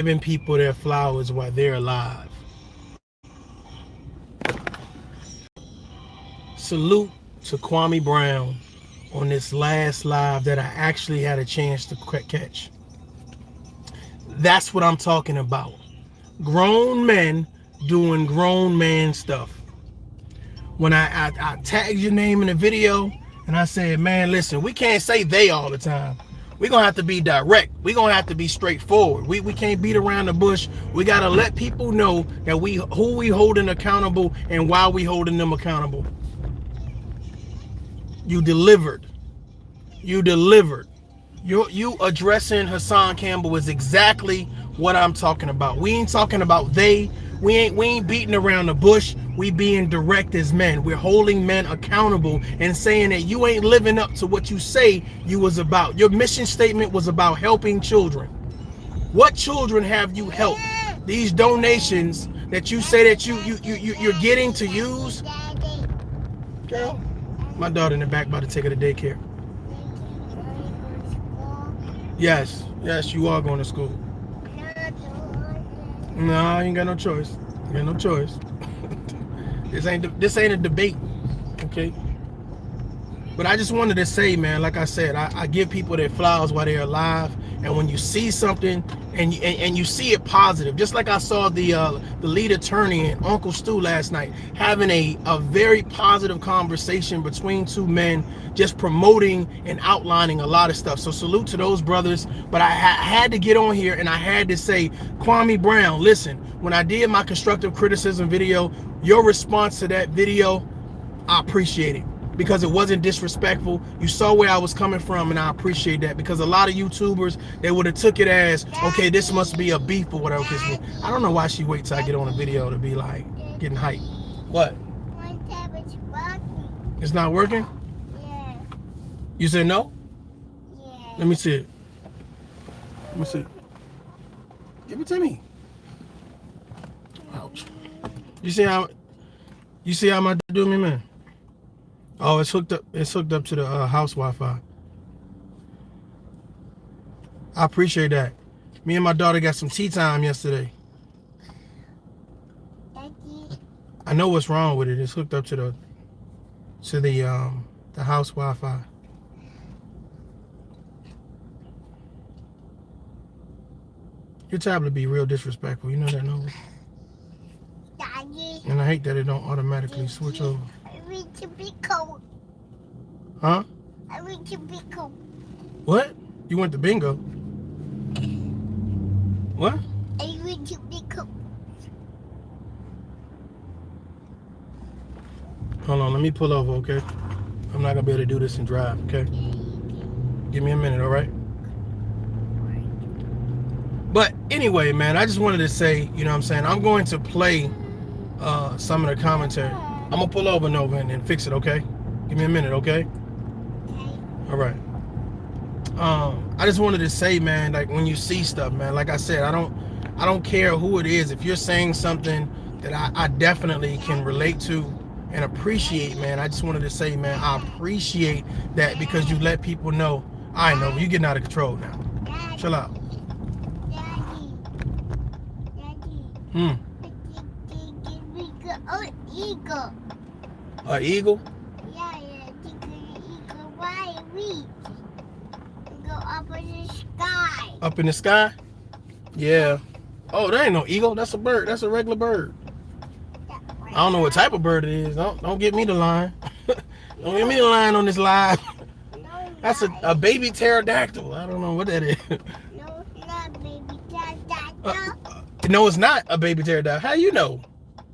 giving people their flowers while they're alive. Salute to Kwame Brown on this last live that I actually had a chance to catch. That's what I'm talking about. Grown men doing grown man stuff. When I tagged your name in the video and I said, man, listen, we can't say they all the time. We're going to have to be direct. We're going to have to be straightforward. We can't beat around the bush. We got to let people know that who we holding accountable and why we holding them accountable. You delivered. You delivered. You addressing Hassan Campbell is exactly what I'm talking about. We ain't talking about they. We ain't beating around the bush. We being direct as men. We're holding men accountable and saying that you ain't living up to what you say you was about. Your mission statement was about helping children. What children have you helped? These donations that you say that you're getting to use. Girl, my daughter in the back about to take her to daycare. Yes, you are going to school. No, you ain't got no choice. You got no choice. This ain't a debate, okay? But I just wanted to say, man, like I said, I give people their flowers while they're alive. And when you see something and you see it positive, just like I saw the lead attorney and Uncle Stu last night having a very positive conversation between two men, just promoting and outlining a lot of stuff. So salute to those brothers. But I had to get on here and I had to say, Kwame Brown, listen, when I did my constructive criticism video, your response to that video, I appreciate it. Because it wasn't disrespectful. You saw where I was coming from, and I appreciate that. Because a lot of YouTubers, they would have took it as, okay, this must be a beef or whatever. I don't know why she waits till I get on a video to be like getting hyped. What? My tablet's working. It's not working? Yeah. You said no? Yeah. Let me see it. Let me see. Give it to me. Ouch. You see how my do me, man? Oh, it's hooked up. It's hooked up to the house Wi-Fi. I appreciate that. Me and my daughter got some tea time yesterday. Daddy. I know what's wrong with it. It's hooked up to the house Wi-Fi. Your tablet be real disrespectful. You know that, no? Daddy. And I hate that it don't automatically switch over. I want to be cold. Huh? I want to be cold. What? You went to bingo? What? I want to be cold. Hold on, let me pull over, okay? I'm not gonna be able to do this and drive, okay? Give me a minute, all right? But anyway, man, I just wanted to say, you know what I'm saying? I'm going to play some of the commentary. I'm gonna pull over Nova and fix it, okay? Give me a minute, okay? All right. I just wanted to say, man, like when you see stuff, man, like I said, I don't care who it is. If you're saying something that I definitely can relate to and appreciate, man, I just wanted to say, man, I appreciate that because you let people know. I know you're getting out of control now. Chill out. Daddy. Eagle. An eagle? Yeah, eagle. Why we go up in the sky? Up in the sky? Yeah. Oh, that ain't no eagle. That's a bird. That's a regular bird. I don't know what type of bird it is. Don't get me the line. Don't get me the line on this live. That's a baby pterodactyl. I don't know what that is. No, it's not baby pterodactyl. No, it's not a baby pterodactyl. How you know?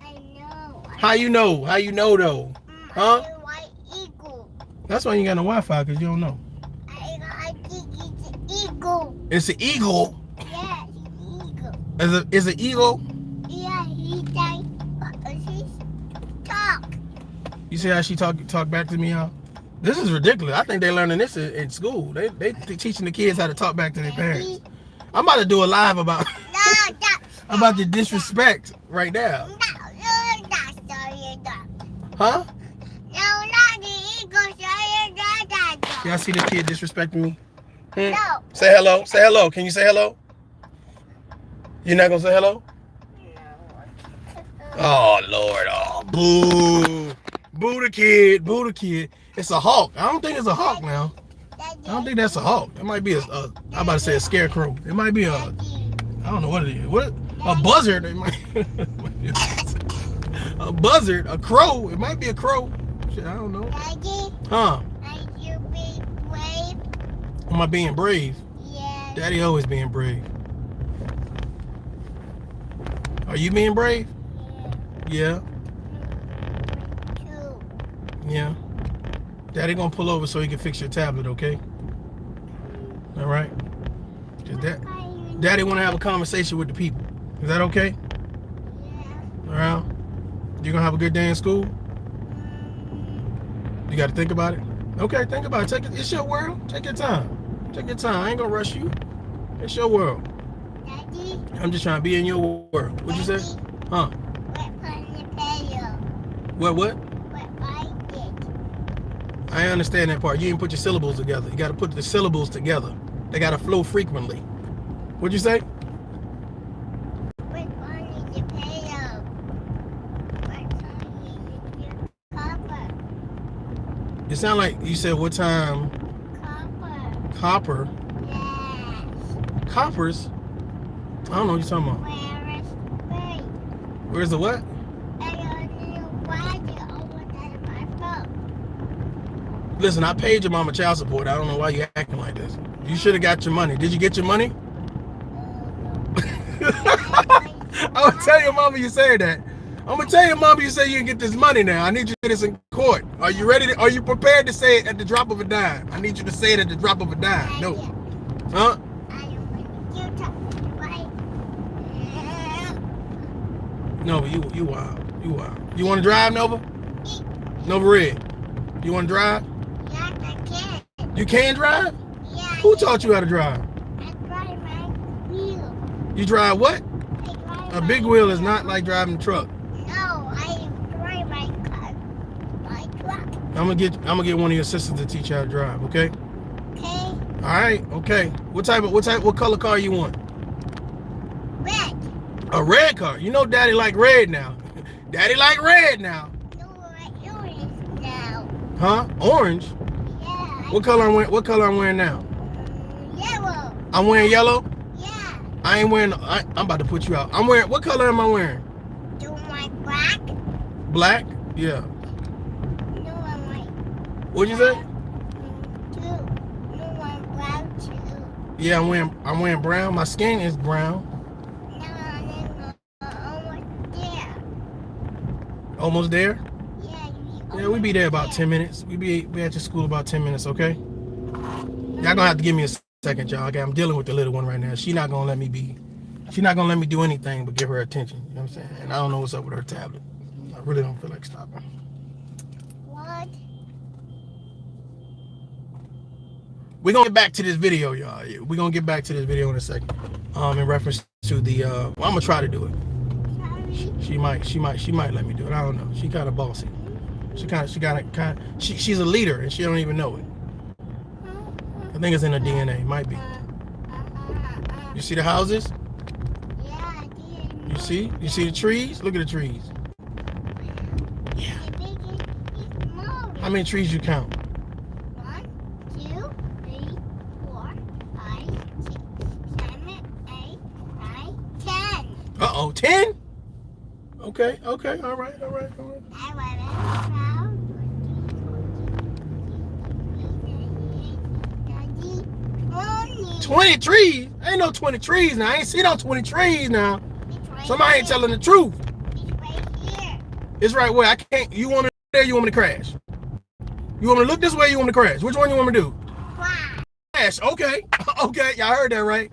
I know. How you know? How you know though? Huh? I white eagle. That's why you got no Wi-Fi, because you don't know. I think it's an eagle. It's an eagle. Yeah, it's an eagle. Is an eagle? Yeah, he's talk. You see how she talk back to me, y'all? This is ridiculous. I think they're learning this in school. They teaching the kids how to talk back to their parents. I'm about to do a live about about the disrespect right now. Huh? Y'all see this kid disrespecting me? No. Say hello. Say hello. Can you say hello? You're not gonna say hello? No. Oh Lord, oh boo. Boo the kid, boo the kid. It's a hawk. I don't think it's a hawk now. I don't think that's a hawk. It might be I'm about to say a scarecrow. It might be I don't know what it is. What? A buzzard. It might, a buzzard, a crow. It might be a crow. Shit, I don't know. Daddy, Huh? are you being brave? Am I being brave? Yes. Daddy always being brave. Are you being brave? Yeah. Two. Yeah. Daddy gonna pull over so he can fix your tablet, okay? All right. Daddy want to have a conversation with the people. Is that okay? Yeah. All right. You gonna have a good day in school? You got to think about it. Okay, think about it. Take it. It's your world. Take your time. Take your time. I ain't gonna rush you. It's your world. Daddy. I'm just trying to be in your world. What you say? Huh? What? I understand that part. You didn't put your syllables together. You got to put the syllables together. They got to flow frequently. What'd you say? It sounded like you said what time? Copper. Yes. Coppers? I don't know what you're talking about. Where is Spain? Where's the what? Listen, I paid your mama child support. I don't know why you acting like this. You should have got your money. Did you get your money? I'm gonna tell your mama you said that. I'm gonna tell your mama you say you can get this money now. I need you to get this in court. Are you ready? Are you prepared to say it at the drop of a dime? I need you to say it at the drop of a dime. No. Huh? Nova, you wild. You wild. You want to drive, Nova? Nova Red. You want to drive? Yes, I can. You can drive? Yeah. Who taught you how to drive? I drive my wheel. You drive what? I drive A big wheel is not like driving a truck. No, I drive my car. My truck. I'm gonna get one of your sisters to teach you how to drive, okay? Okay. All right, okay. What color car you want? Red. A red car. You know Daddy like red now. Daddy like red now. No, orange now. Huh? Orange? Yeah. What color I'm wearing now? Yellow. I'm wearing yellow? Yeah. I ain't wearing I'm about to put you out. What color am I wearing? Do my black? Black? Yeah. No, I'm white. What'd you say? Two. No, I'm brown too. Yeah, I'm wearing brown. My skin is brown. No, I'm almost there. Almost there? Yeah, Yeah, we be there about 10 minutes. We at your school about 10 minutes, okay? Y'all gonna have to give me a second, y'all. Okay, I'm dealing with the little one right now. She's not gonna let me do anything but give her attention. You know what I'm saying? And I don't know what's up with her tablet. I really don't feel like stopping. What? We're gonna get back to this video, y'all. We're gonna get back to this video in a second. In reference to the well, I'm gonna try to do it. Sorry. She might let me do it. I don't know. She kind of bossy. She's a leader and she don't even know it. I think it's in her DNA. Might be. You see the houses? Yeah, I did. You see? You see the trees? Look at the trees. Yeah. How many trees you count? 1, 2, 3, 4, 5, 6, 7, 8, 9, 10. Uh-oh, 10? Okay, all right. I want it 20 trees? Ain't no 20 trees now. I ain't see no 20 trees now. Somebody ain't telling the truth. It's right here. It's right where I can't. You want me there? You want me to crash? You want me to look this way? You want me to crash? Which one you want me to do? Crash. Okay. Okay. Y'all heard that right?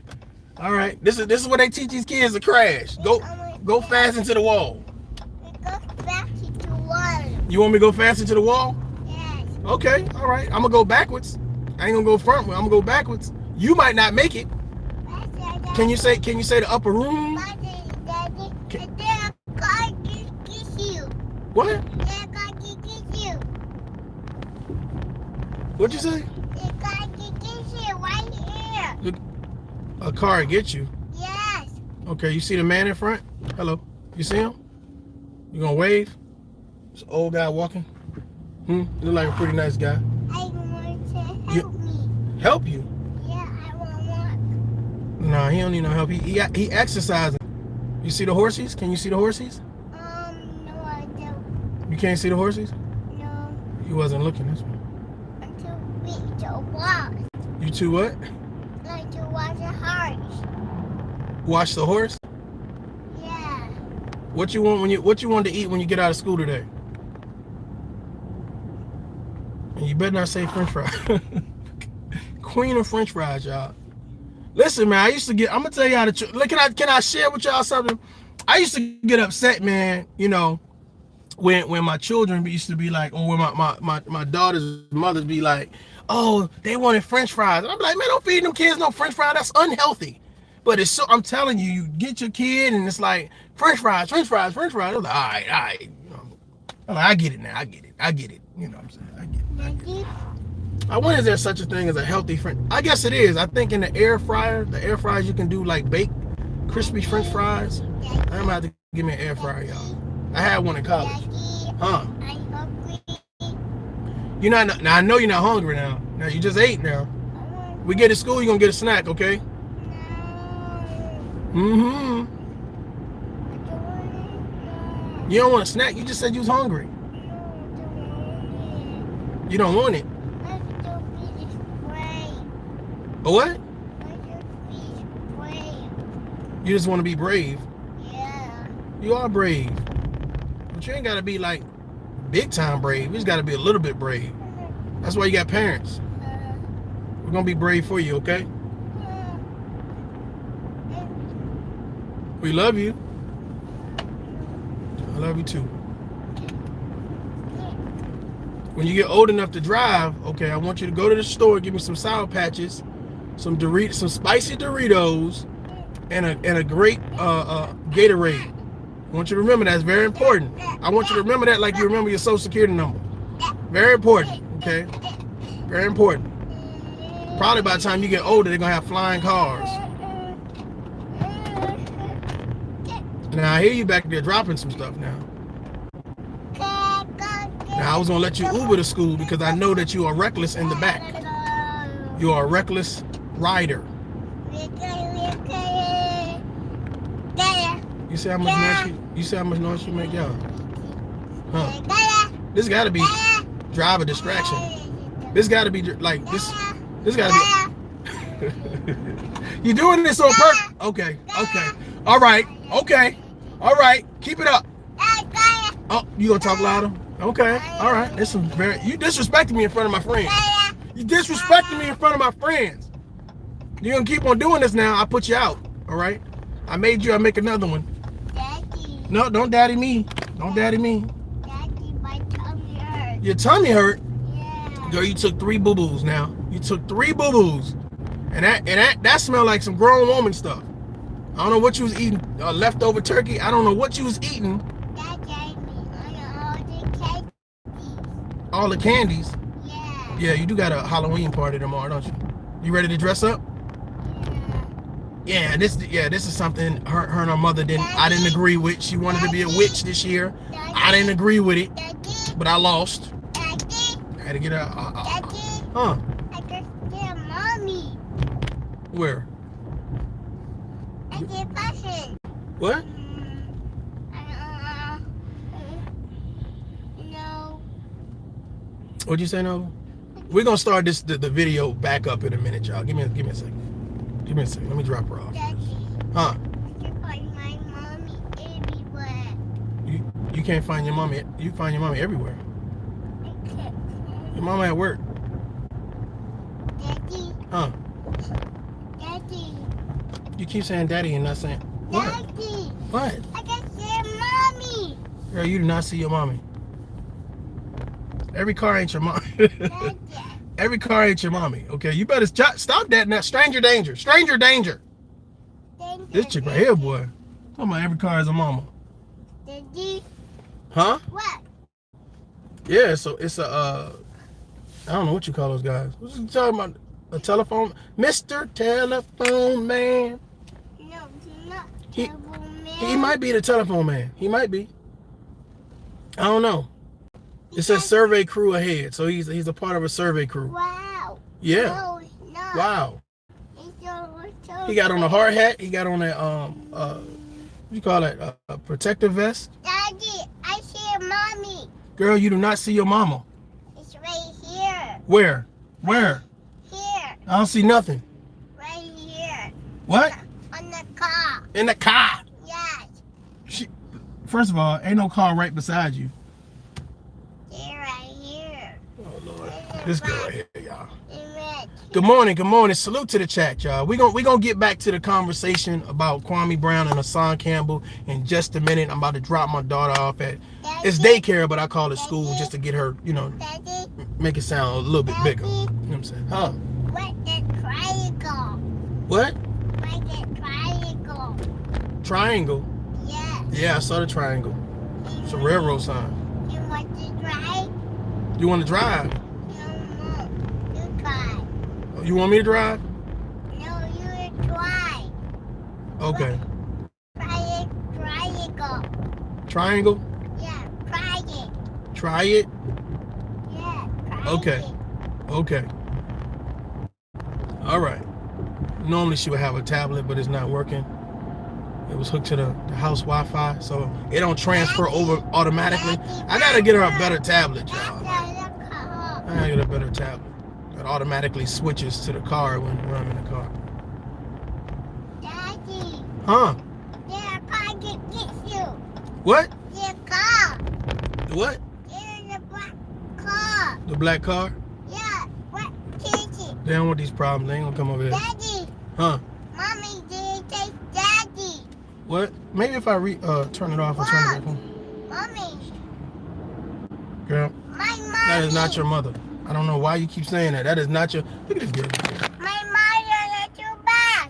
All right. This is what they teach these kids to crash. Go fast into the wall. It goes back to the wall. You want me to go fast into the wall? Yes. Okay. All right. I'm gonna go backwards. I ain't gonna go front. I'm gonna go backwards. You might not make it. Can you say the upper room? What? What'd you say? A car get you? Yes. Okay, you see the man in front? Hello. You see him? You gonna wave? This old guy walking. You look like a pretty nice guy. I want to help me. Help you? Yeah, I want to walk. Nah, he don't need no help. He exercising. You see the horses? Can you see the horses? No, I don't. You can't see the horses? No. You wasn't looking this one. I'm too weak to walk. You too what? Like to watch a horse. Watch the horse? Yeah. What you want to eat when you get out of school today? And you better not say French fries. Queen of French fries, y'all. Listen, man, I'm gonna tell you how to look. Can I share with y'all something? I used to get upset, man, you know, when my children used to be like, or when my daughter's mothers be like, oh, they wanted French fries. And I'm like, man, don't feed them kids no French fries. That's unhealthy. But it's so, I'm telling you, you get your kid and it's like French fries, French fries, French fries. I'm like, all right. You know, I'm like, I get it now. I get it. You know what I'm saying? I get it. I wonder, is there such a thing as a healthy French? I guess it is. I think in the air fryer you can do like baked, crispy French fries. I'm gonna have to give me an air fryer, y'all. I had one in college. Huh? I'm hungry. You're not. Now I know you're not hungry now. Now you just ate now. We get to school, you're gonna get a snack, okay? No. You don't want a snack? You just said you was hungry. You don't want it. A what? You just want to be brave. Yeah. You are brave. But you ain't got to be like big time brave. You just got to be a little bit brave. That's why you got parents. We're going to be brave for you, okay? We love you. I love you too. When you get old enough to drive, okay, I want you to go to the store, give me some Sour Patches, some spicy Doritos, and a great Gatorade. I want you to remember that. It's very important. I want you to remember that like you remember your Social Security number. Very important, okay? Very important. Probably by the time you get older, they're gonna have flying cars. Now I hear you back there dropping some stuff now. Now I was gonna let you Uber to school because I know that you are reckless in the back. You are a reckless rider. You see how much noise you make, y'all? Huh? This gotta be driver distraction. This gotta be like this gotta be. You doing this on purpose? Okay. All right. Keep it up. Oh, you gonna talk louder? Okay. All right. You disrespecting me in front of my friends. You disrespecting me in front of my friends. You're gonna keep on doing this now. I put you out. All right. I made you. I make another one. Daddy. No, don't daddy me. Don't daddy me. Daddy, my tummy hurts. Your tummy hurt. Yeah. Girl, you took 3 boo-boos now. You took 3 boo-boos. And that smelled like some grown woman stuff. I don't know what you was eating. Leftover turkey. I don't know what you was eating. Dad gave me all the candies. All the candies. Yeah. Yeah, you do got a Halloween party tomorrow, don't you? You ready to dress up? Yeah, this is something her and her mother I didn't agree with. She wanted to be a witch this year. I didn't agree with it, but I lost. Daddy. I had to get her. Daddy. Huh? I just see mommy. Where? I see fashion. What? No. What'd you say, Nova? We're gonna start the video back up in a minute, y'all. Give me a second. Give me a second. Let me drop her off. Daddy. Huh? I can find my mommy everywhere. You can't find your mommy. You find your mommy everywhere. I can't. Your mama at work. Daddy. Huh? Daddy. You keep saying daddy and not saying what? Daddy. What? I can see mommy. Girl, you do not see your mommy. Every car ain't your mom. Daddy. Every car ain't your mommy. Okay, you better stop that now. Stranger danger. Stranger danger. This chick right here, boy. Talking about every car is a mama. Daddy. Huh? What? Yeah, so it's a I don't know what you call those guys. What you talking about? A telephone? Mr. Telephone Man. No, it's not. He might be the telephone man. He might be. I don't know. It says survey crew ahead, so he's a part of a survey crew. Wow. Yeah. No, it's not. Wow. So He got on a hard hat. He got on that what you call that? A protective vest. Daddy, I see mommy. Girl, you do not see your mama. It's right here. Where? Where? Here. I don't see nothing. Right here. What? On the car. In the car. Yes. First of all, ain't no car right beside you. They're right here. Oh Lord, this girl right here, y'all. Amen. Good morning, good morning. Salute to the chat, y'all. We gonna get back to the conversation about Kwame Brown and Hassan Campbell in just a minute. I'm about to drop my daughter off at it's daycare, but I call it school just to get her, you know, Daddy, make it sound a little bit bigger. You know what I'm saying? Huh? what's the triangle? What? What's the triangle? Triangle? Yes. Yeah, I saw the triangle. It's a railroad sign. You want to drive? You want to drive? No, you drive. You want me to drive? No, you drive. Okay. Triangle. Triangle? Yeah, try it. Try it? Yeah, try Okay. it. Okay. All right. Normally she would have a tablet, but it's not working. It was hooked to the house Wi-Fi, so it don't transfer over automatically. I gotta get her a better tablet, y'all. I gotta get a better tablet that automatically switches to the car when I'm in the car. Daddy, Huh? there's a car that gets you. What? There's a car. What? There's a black car. The black car? Yeah, what is it? They don't want these problems. They ain't gonna come over here. Daddy, Huh? mommy didn't take daddy. What? Maybe if I turn it off and turn it back on. Mommy, Girl, my mommy. that is not your mother. I don't know why you keep saying that. That is not your... Look at this girl. My mother is too bad.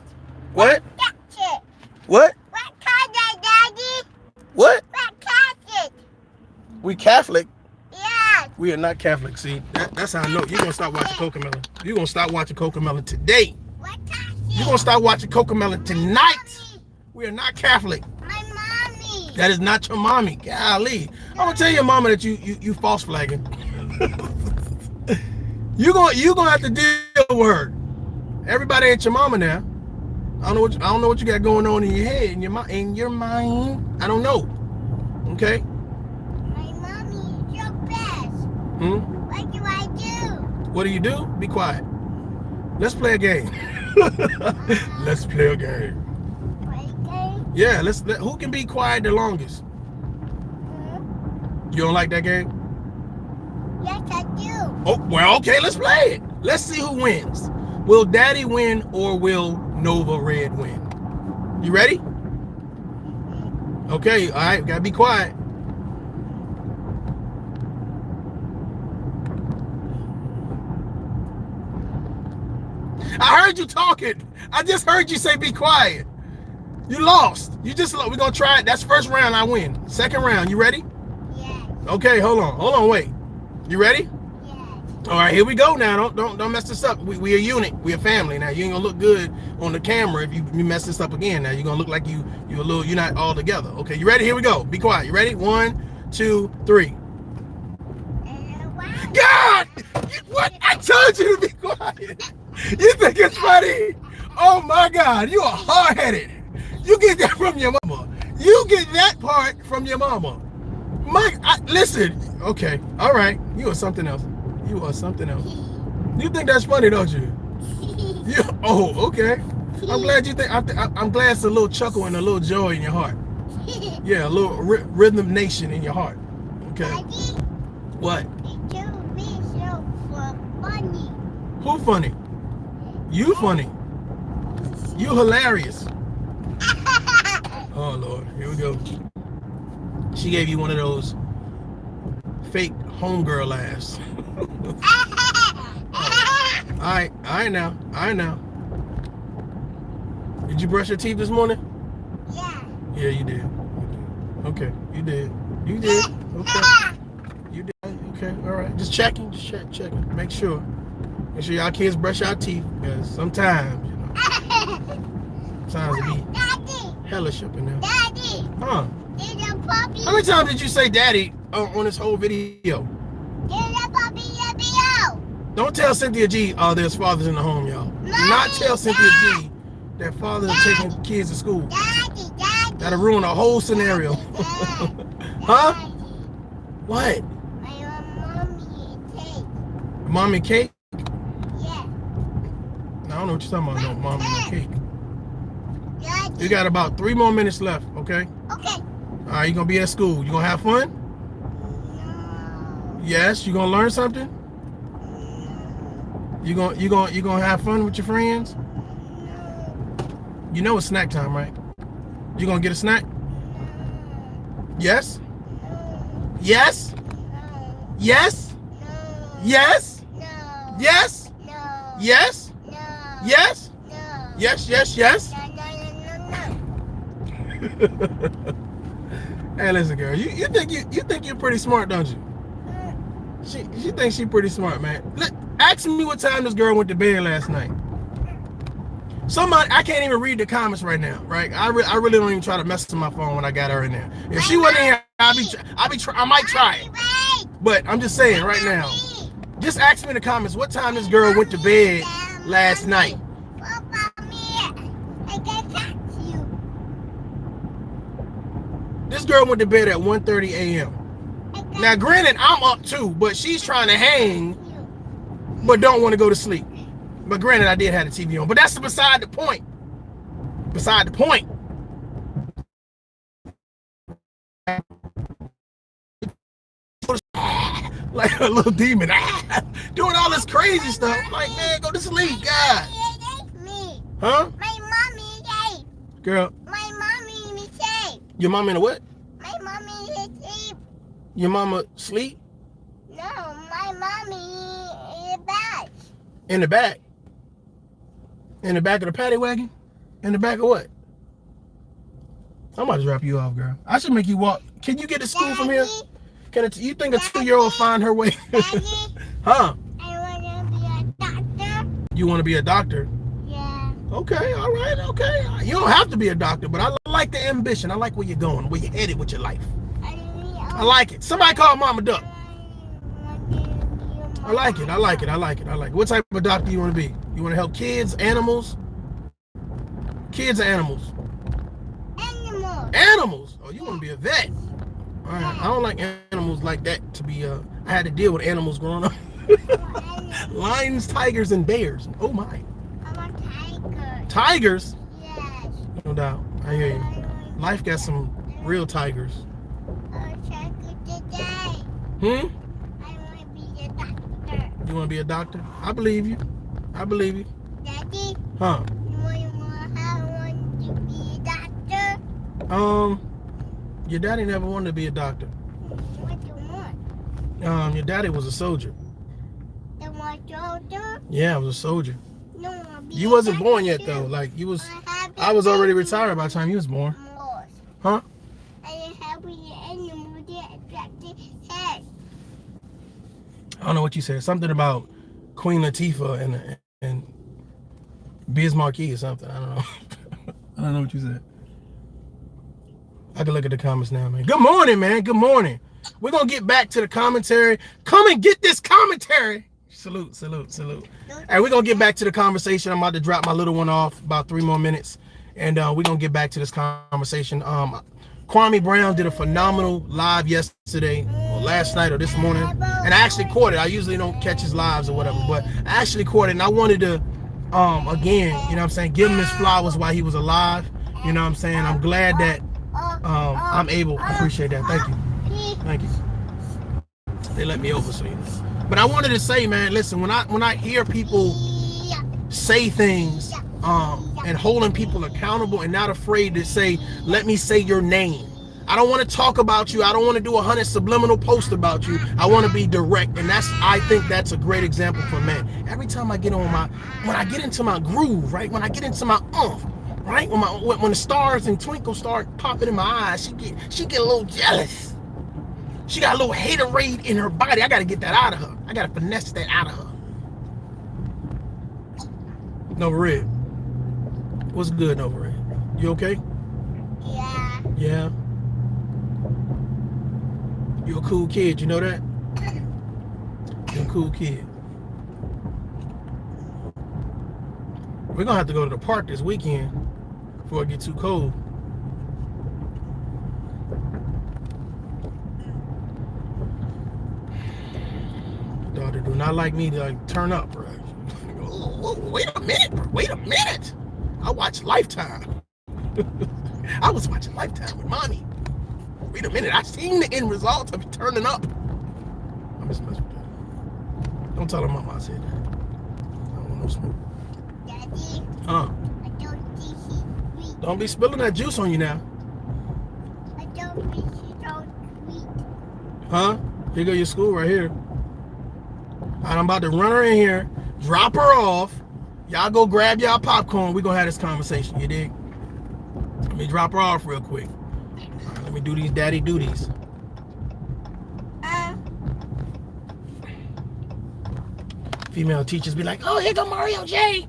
What? That's it. What? What car that, daddy? What? What car is it? We Catholic. Yes. We are not Catholic. See, that's how I know. You're going to stop watching Cocomelon. You're going to stop watching Cocomelon today. What car is it? You're going to stop watching Cocomelon tonight. Mommy, We are not Catholic. my mommy. That is not your mommy. Golly. I'm going to tell your mama that you false flagging. You're gonna have to deal with her. Everybody ain't your mama now. I don't know what you got going on in your head, in your mind. I don't know. Okay? My mommy is your best. Hmm? What do I do? What do? Be quiet. Let's play a game. Let's play a game. Okay. Yeah, who can be quiet the longest? You don't like that game? Yes, I do. Oh, well, okay, let's play it. Let's see who wins. Will Daddy win or will Nova Red win? You ready? Okay, all right, gotta be quiet. I heard you talking. I just heard you say be quiet. You lost. We're gonna try it. That's first round, I win. Second round, you ready? Yes. Okay, hold on, wait. You ready? Yes. All right, here we go now. Don't mess this up. We a unit. We a family. Now you ain't gonna look good on the camera if you mess this up again. Now you're gonna look like you're not all together. Okay, you ready? Here we go. Be quiet. You ready? 1, 2, 3. God! What? I told you to be quiet. You think it's funny? Oh my God, you are hard-headed. You get that from your mama. You get that part from your mama. Listen. Okay. All right. You are something else. You are something else. You think that's funny, don't you? Oh, okay. I'm glad you think. I'm glad it's a little chuckle and a little joy in your heart. Yeah, a little rhythm nation in your heart. Okay. Daddy, What? it should be so funny. Who funny? You funny. You hilarious. Oh Lord, here we go. She gave you one of those fake homegirl laughs. All right now. Did you brush your teeth this morning? Yeah. Yeah, you did. Okay, you did. Okay. You did. Okay, all right. Just checking. Checking. Make sure y'all kids brush your teeth, because sometimes, sometimes it be. Daddy, Hellish up in there. Daddy, Huh? there's a puppy. How many times did you say daddy on this whole video? There's a puppy in the video. Don't tell Cynthia G there's fathers in the home, y'all. Do not tell Cynthia G that fathers are taking kids to school. Daddy. That'll ruin a whole scenario. Huh? What? I want mommy cake. Mommy cake? Yeah. I don't know what you're talking about, no mommy and cake. Daddy. You got about 3 more minutes left, okay? Okay. All right, you gonna be at school. You gonna have fun? No. Yes. You gonna learn something? You gonna have fun with your friends? No. You know it's snack time, right? You gonna get a snack? Yes? No. Yes? No. Yes? No. Yes? No. Yes? No. Yes? No. Yes? No. Yes, yes, yes? No. Hey, listen, girl. You think you're pretty smart, don't you? She thinks she's pretty smart, man. Ask me what time this girl went to bed last night. Somebody, I can't even read the comments right now, right? I really don't even try to mess with my phone when I got her in there. If she wasn't in here, I might try it. But I'm just saying right now, just ask me in the comments what time this girl went to bed last night. I can catch you. This girl went to bed at 1:30 a.m. Now, granted, I'm up too, but she's trying to hang, but don't want to go to sleep. But granted, I did have the TV on, but that's beside the point. Beside the point. Like a little demon, doing all this crazy stuff. I'm like, man, go to sleep, God. Huh? My mommy is safe. Girl. My mommy is safe. Your mama in a what? My mommy is asleep. Your mama sleep? No, my mommy is back. In the back? In the back of the paddy wagon? In the back of what? I'm about to drop you off, girl. I should make you walk. Can you get to school from here? You think a 2-year-old find her way? Daddy, Huh? I want to be a doctor. You want to be a doctor? Yeah. Okay, all right, okay. You don't have to be a doctor, but I like the ambition. I like where you're going, where you're headed with your life. I like it. Somebody call Mama Duck. I like it. I like it. I like it. I like it. What type of doctor you want to be? You want to help kids, animals? Kids or animals? Animals. Animals. Oh, you want to be a vet? All right. I don't like animals like that to be. I had to deal with animals growing up. Lions, tigers, and bears. Oh my. I want tiger. Tigers? Yes. No doubt. I hear you. Life got some real tigers. I want tiger today. Hmm? I want to be a doctor. You want to be a doctor? I believe you. I believe you. Daddy, Huh? I want to be a doctor. Your daddy never wanted to be a doctor. What do you want? Your daddy was a soldier. The one doctor? Yeah, I was a soldier. No, I wanna be You a wasn't doctor born yet too. though. Like you was. Happy I was already animal. retired by the time you was born. More. Huh? I am happy animal that attracted head. I don't know what you said. Something about Queen Latifah and Biz Marquee or something. I don't know. I don't know what you said. I can look at the comments now, man. Good morning, man. Good morning. We're gonna get back to the commentary. Come and get this commentary. Salute, salute, salute. And we're gonna get back to the conversation. I'm about to drop my little one off about 3 more minutes, and we're gonna get back to this conversation. Kwame Brown did a phenomenal live yesterday, or last night, or this morning, and I actually caught it. I usually don't catch his lives or whatever, but I actually caught it, and I wanted to, again, you know what I'm saying, give him his flowers while he was alive. You know what I'm saying? I'm glad that I'm able. I appreciate that. Thank you. Thank you. They let me over, so you know. But I wanted to say, man, listen, when I hear people say things and holding people accountable and not afraid to say, let me say your name. I don't want to talk about you. I don't want to do 100 subliminal posts about you. I want to be direct, and I think that's a great example for men. Every time I get on when I get into my groove, right? When I get into my right? When the stars and twinkles start popping in my eyes, she get a little jealous. She got a little haterade in her body. I got to get that out of her. I got to finesse that out of her. Nova Red. What's good, Nova Red? You okay? Yeah. You're a cool kid, you know that? You're a cool kid. We're gonna have to go to the park this weekend before it gets too cold. Daughter do not like me to like turn up, right? Oh, wait a minute, bro. Wait a minute. I watch Lifetime. I was watching Lifetime with mommy. Wait a minute, I seen the end result of turning up. I'm just messing with that. Don't tell her mama I said that. I don't want no smoke. Daddy, Huh? I don't think he's sweet. Don't be spilling that juice on you now. I don't think he's so sweet. Huh? Here go your school right here. I'm about to run her in here, drop her off. Y'all go grab y'all popcorn. We gonna have this conversation, you dig? Let me drop her off real quick. All right, let me do these daddy duties. Female teachers be like, oh, here go Mario J.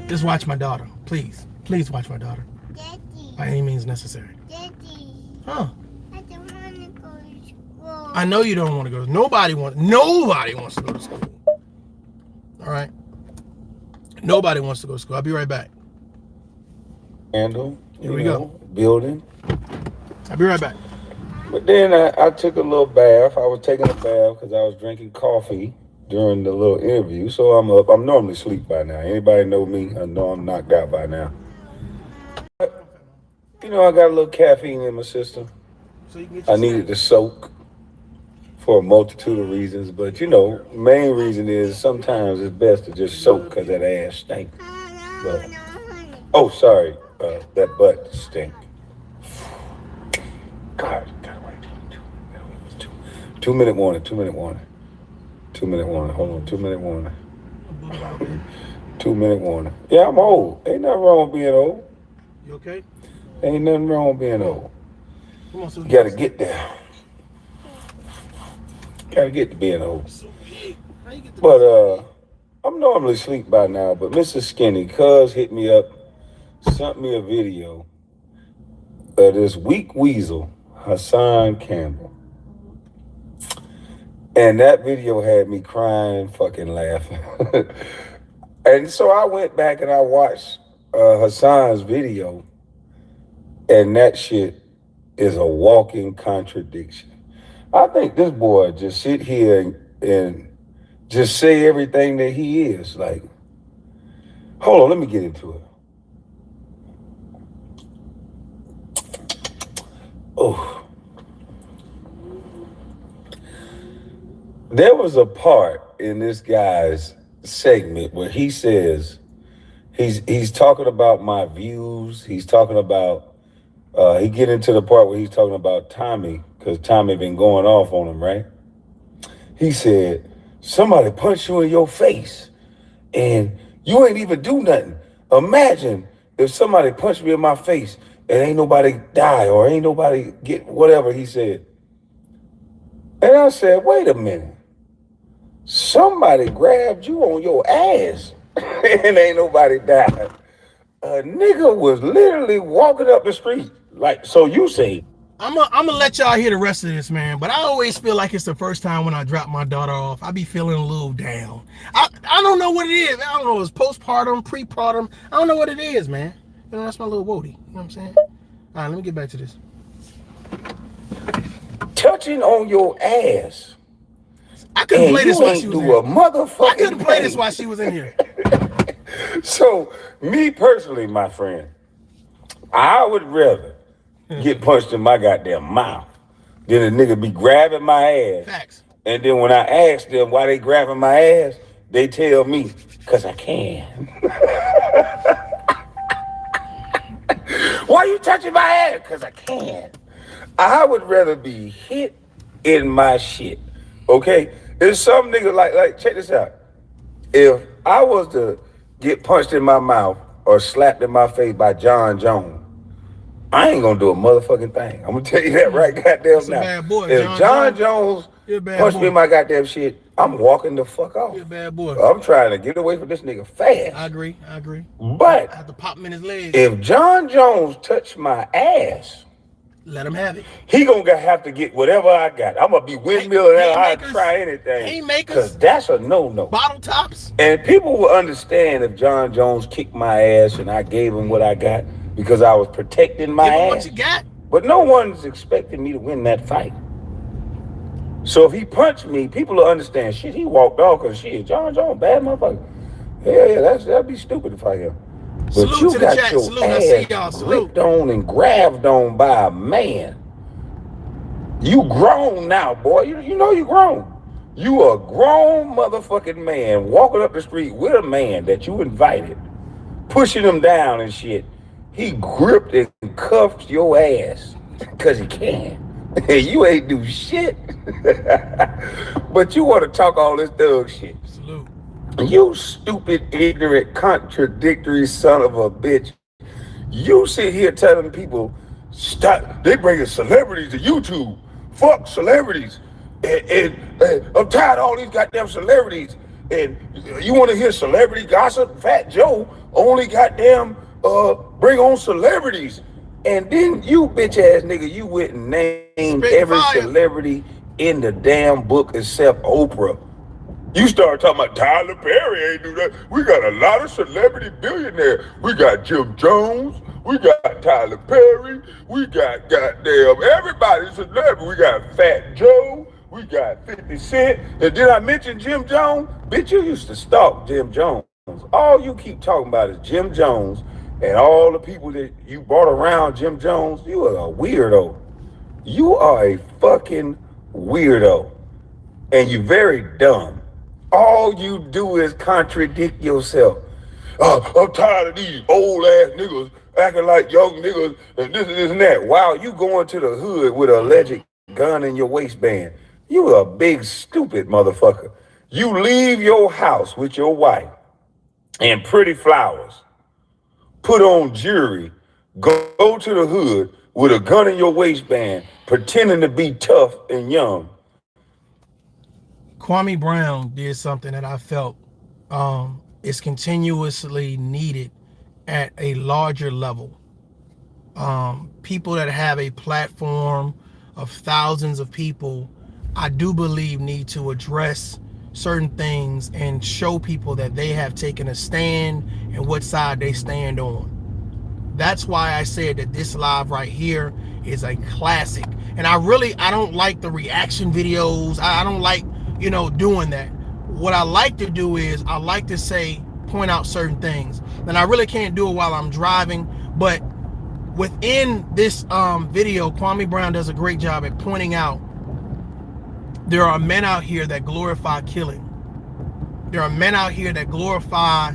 Just watch my daughter, please. Please watch my daughter. Daddy, By any means necessary. Daddy, Huh? I don't want to go to school. I know you don't want to go. Nobody wants to go to school. All right? Nobody wants to go to school. I'll be right back. Handle, Here we go. Building. I'll be right back. But then I took a little bath. I was taking a bath because I was drinking coffee during the little interview. So I'm up. I'm normally asleep by now. Anybody know me? I know I'm knocked out by now. But, I got a little caffeine in my system. So you can get I your needed to soak for a multitude of reasons. But, main reason is sometimes it's best to just soak because that ass stink. But, oh, sorry. That butt stink. God, gotta wait. 2-minute warning. 2-minute warning. 2-minute warning. Hold on. 2-minute warning. 2-minute warning. Yeah, I'm old. Ain't nothing wrong with being old. You okay? Ain't nothing wrong with being old. Come on, so You gotta get there. Gotta get to being old. But I'm normally asleep by now, but Mr. Skinny, cuz hit me up, sent me a video of this weak weasel, Hassan Campbell. And that video had me crying, fucking laughing. And so I went back and I watched Hassan's video, and that shit is a walking contradiction. I think this boy just sit here and just say everything that he is. Like, hold on, let me get into it. Oh. There was a part in this guy's segment where he says he's talking about my views. He's talking about he get into the part where he's talking about Tommy, because Tommy been going off on him, right? He said, somebody punched you in your face and you ain't even do nothing. Imagine if somebody punched me in my face and ain't nobody die or ain't nobody get whatever he said. And I said, wait a minute. Somebody grabbed you on your ass and ain't nobody died. A nigga was literally walking up the street. Like, so you say. I'm gonna let y'all hear the rest of this, man. But I always feel like it's the first time when I drop my daughter off. I be feeling a little down. I don't know what it is. I don't know if it's postpartum, prepartum. I don't know what it is, man. That's my little woody. You know what I'm saying? All right, let me get back to this. Touching on your ass. I couldn't play this while she was in here. I couldn't play this while she was in here. So, me personally, my friend, I would rather get punched in my goddamn mouth than a nigga be grabbing my ass. Facts. And then when I ask them why they grabbing my ass, they tell me, because I can. Why you touching my ass? Because I can. I would rather be hit in my shit. Okay? There's some nigga like check this out. If I was to get punched in my mouth or slapped in my face by John Jones, I ain't gonna do a motherfucking thing. I'm gonna tell you that right goddamn now. Bad boy, if John Jones punched me in my goddamn shit, I'm walking the fuck off. You're a bad boy. I'm trying to get away from this nigga fast. I agree. But I have to pop him in his legs. if John Jones touched my ass, let him have it. He gonna have to get whatever I got. I'm gonna be windmilling out. I try anything. Haymakers. Cause that's a no-no. Bottle tops. And people will understand if John Jones kicked my ass and I gave him what I got because I was protecting my ass. What you got? But no one's expecting me to win that fight. So if he punched me, people will understand. Shit, he walked off because shit, John Jones, bad motherfucker. Yeah, that'd be stupid if I am. But salute you to got the chat. your Salute. ass I see y'all. ripped on and grabbed on by a man. You grown now, boy. You know you grown. You a grown motherfucking man walking up the street with a man that you invited, pushing him down and shit. He gripped and cuffed your ass because he can. And you ain't do shit. But you want to talk all this thug shit. Salute. You stupid, ignorant, contradictory son of a bitch. You sit here telling people, stop, they bringing celebrities to YouTube. Fuck celebrities. And I'm tired of all these goddamn celebrities. And you want to hear celebrity gossip? Fat Joe only goddamn bring on celebrities. And then you bitch ass nigga, you went and named every celebrity in the damn book except Oprah. You start talking about Tyler Perry ain't do that. We got a lot of celebrity billionaires. We got Jim Jones. We got Tyler Perry. We got goddamn everybody's celebrity. We got Fat Joe. We got 50 Cent. And did I mention Jim Jones? Bitch, you used to stalk Jim Jones. All you keep talking about is Jim Jones and all the people that you brought around Jim Jones. You are a weirdo. You are a fucking weirdo. And you're very dumb. All you do is contradict yourself. I'm tired of these old ass niggas acting like young niggas and this and that. While you going to the hood with an alleged gun in your waistband. You a big stupid motherfucker. You leave your house with your wife and pretty flowers, put on jewelry, go to the hood with a gun in your waistband, pretending to be tough and young. Kwame Brown did something that I felt is continuously needed at a larger level. People that have a platform of thousands of people, I do believe need to address certain things and show people that they have taken a stand and what side they stand on. That's why I said that this live right here is a classic. And I don't like the reaction videos. I don't like, doing that. What I like to do is I like to point out certain things. And I really can't do it while I'm driving, but within this video, Kwame Brown does a great job at pointing out there are men out here that glorify killing. There are men out here that glorify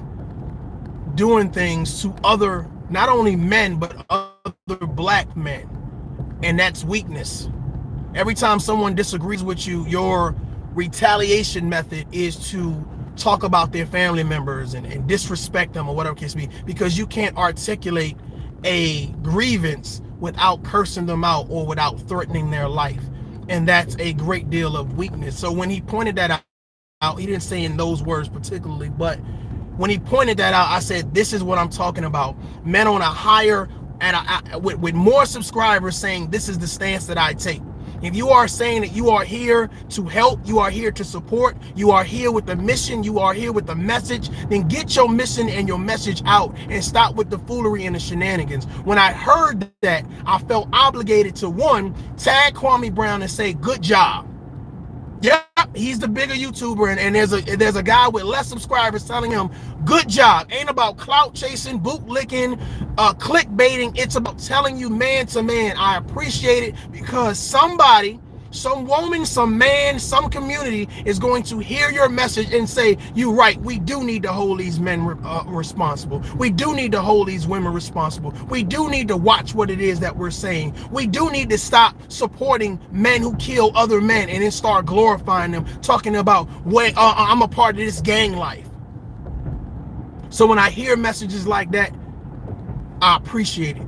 doing things to other, not only men, but other black men. And that's weakness. Every time someone disagrees with you, your retaliation method is to talk about their family members and disrespect them or whatever case be, because you can't articulate a grievance without cursing them out or without threatening their life. And that's a great deal of weakness. So when he pointed that out, he didn't say in those words particularly, but when he pointed that out, I said, this is what I'm talking about. Men on a higher and with more subscribers saying this is the stance that I take. If you are saying that you are here to help, you are here to support, you are here with the mission, you are here with the message, then get your mission and your message out and stop with the foolery and the shenanigans. When I heard that, I felt obligated to, one, tag Kwame Brown and say, good job. Yep, he's the bigger YouTuber, and there's a guy with less subscribers telling him, good job. Ain't about clout chasing, boot licking, clickbaiting. It's about telling you man to man, I appreciate it, because somebody, some woman, some man, some community is going to hear your message and say, you're right, we do need to hold these men responsible. We do need to hold these women responsible. We do need to watch what it is that we're saying. We do need to stop supporting men who kill other men and then start glorifying them, talking about, I'm a part of this gang life. So when I hear messages like that, I appreciate it.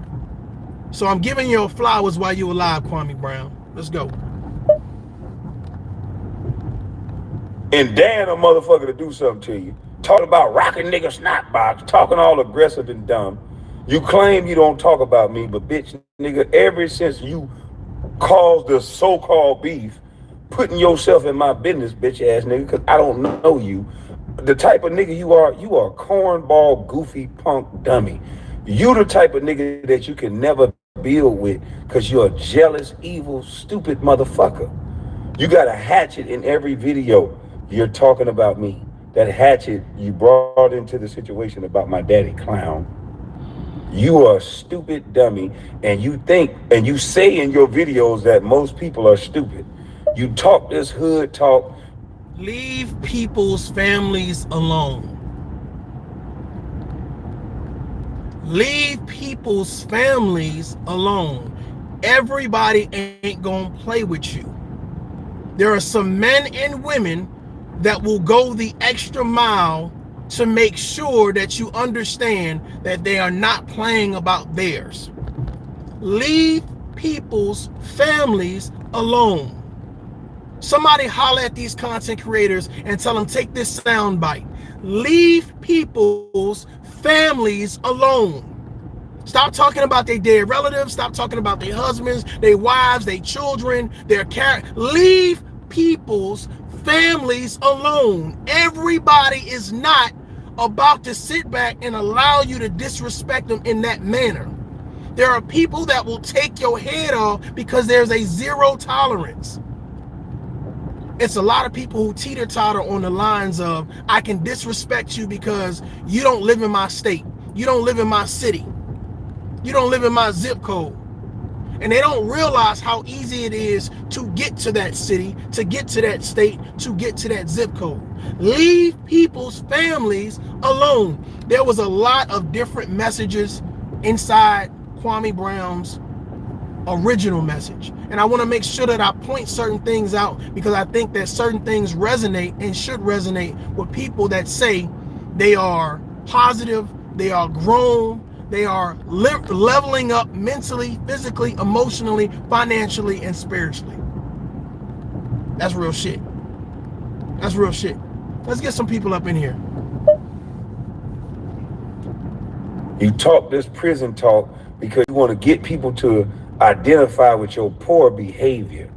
So I'm giving you flowers while you're alive, Kwame Brown. Let's go. and Dan a motherfucker to do something to you, talking about rocking nigga snot box, talking all aggressive and dumb. You claim you don't talk about me, but bitch, nigga, ever since you caused the so-called beef, putting yourself in my business, bitch ass nigga, because I don't know you. The type of nigga you are cornball, goofy, punk, dummy. You the type of nigga that you can never build with because you're a jealous, evil, stupid motherfucker. You got a hatchet in every video. You're talking about me. That hatchet you brought into the situation about my daddy clown. You are a stupid dummy, and you think and you say in your videos that most people are stupid. You talk this hood talk. Leave people's families alone. Leave people's families alone. Everybody ain't gonna play with you. There are some men and women that will go the extra mile to make sure that you understand that they are not playing about theirs. Leave people's families alone. Somebody holler at these content creators and tell them, take this sound bite. Leave people's families alone. Stop talking about their dead relatives. Stop talking about their husbands, their wives, their children, their leave people's families alone. Everybody is not about to sit back and allow you to disrespect them in that manner. There are people that will take your head off because there's a zero tolerance. It's a lot of people who teeter-totter on the lines of, I can disrespect you because you don't live in my state. You don't live in my city. You don't live in my zip code. And they don't realize how easy it is to get to that city, to get to that state, to get to that zip code. Leave people's families alone. There was a lot of different messages inside Kwame Brown's original message. And I want to make sure that I point certain things out because I think that certain things resonate and should resonate with people that say they are positive, they are grown, they are leveling up mentally, physically, emotionally, financially, and spiritually. That's real shit. That's real shit. Let's get some people up in here. You talk this prison talk because you want to get people to identify with your poor behavior.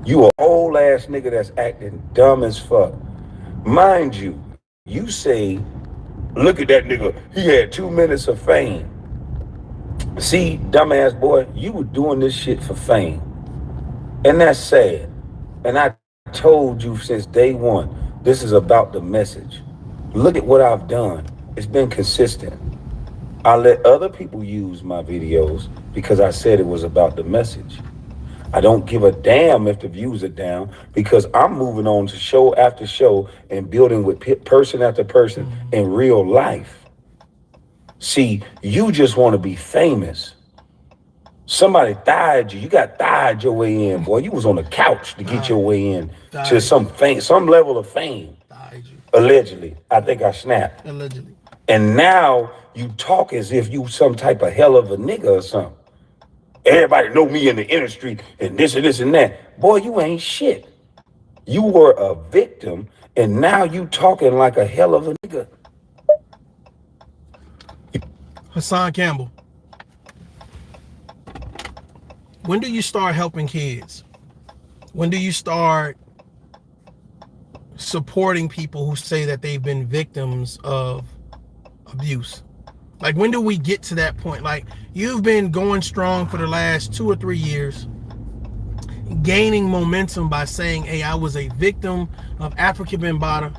You an old ass nigga that's acting dumb as fuck. Mind you, you say, look at that nigga, he had 2 minutes of fame. See, dumbass boy, you were doing this shit for fame. And that's sad. And I told you since day one, this is about the message. Look at what I've done. It's been consistent. I let other people use my videos because I said it was about the message. I don't give a damn if the views are down because I'm moving on to show after show and building with person after person in real life. See, you just want to be famous. Somebody thied you. You got thied your way in, boy. You was on the couch to get your way in to some fame, some level of fame. Allegedly. I think I snapped. Allegedly. And now you talk as if you some type of hell of a nigga or something. Everybody know me in the industry and this and that. Boy, you ain't shit. You were a victim and now you talking like a hell of a nigga. Hassan Campbell. When do you start helping kids? When do you start supporting people who say that they've been victims of abuse? Like, when do we get to that point? Like, you've been going strong for the last 2 or 3 years, gaining momentum by saying, hey, I was a victim of Afrika Bambaataa.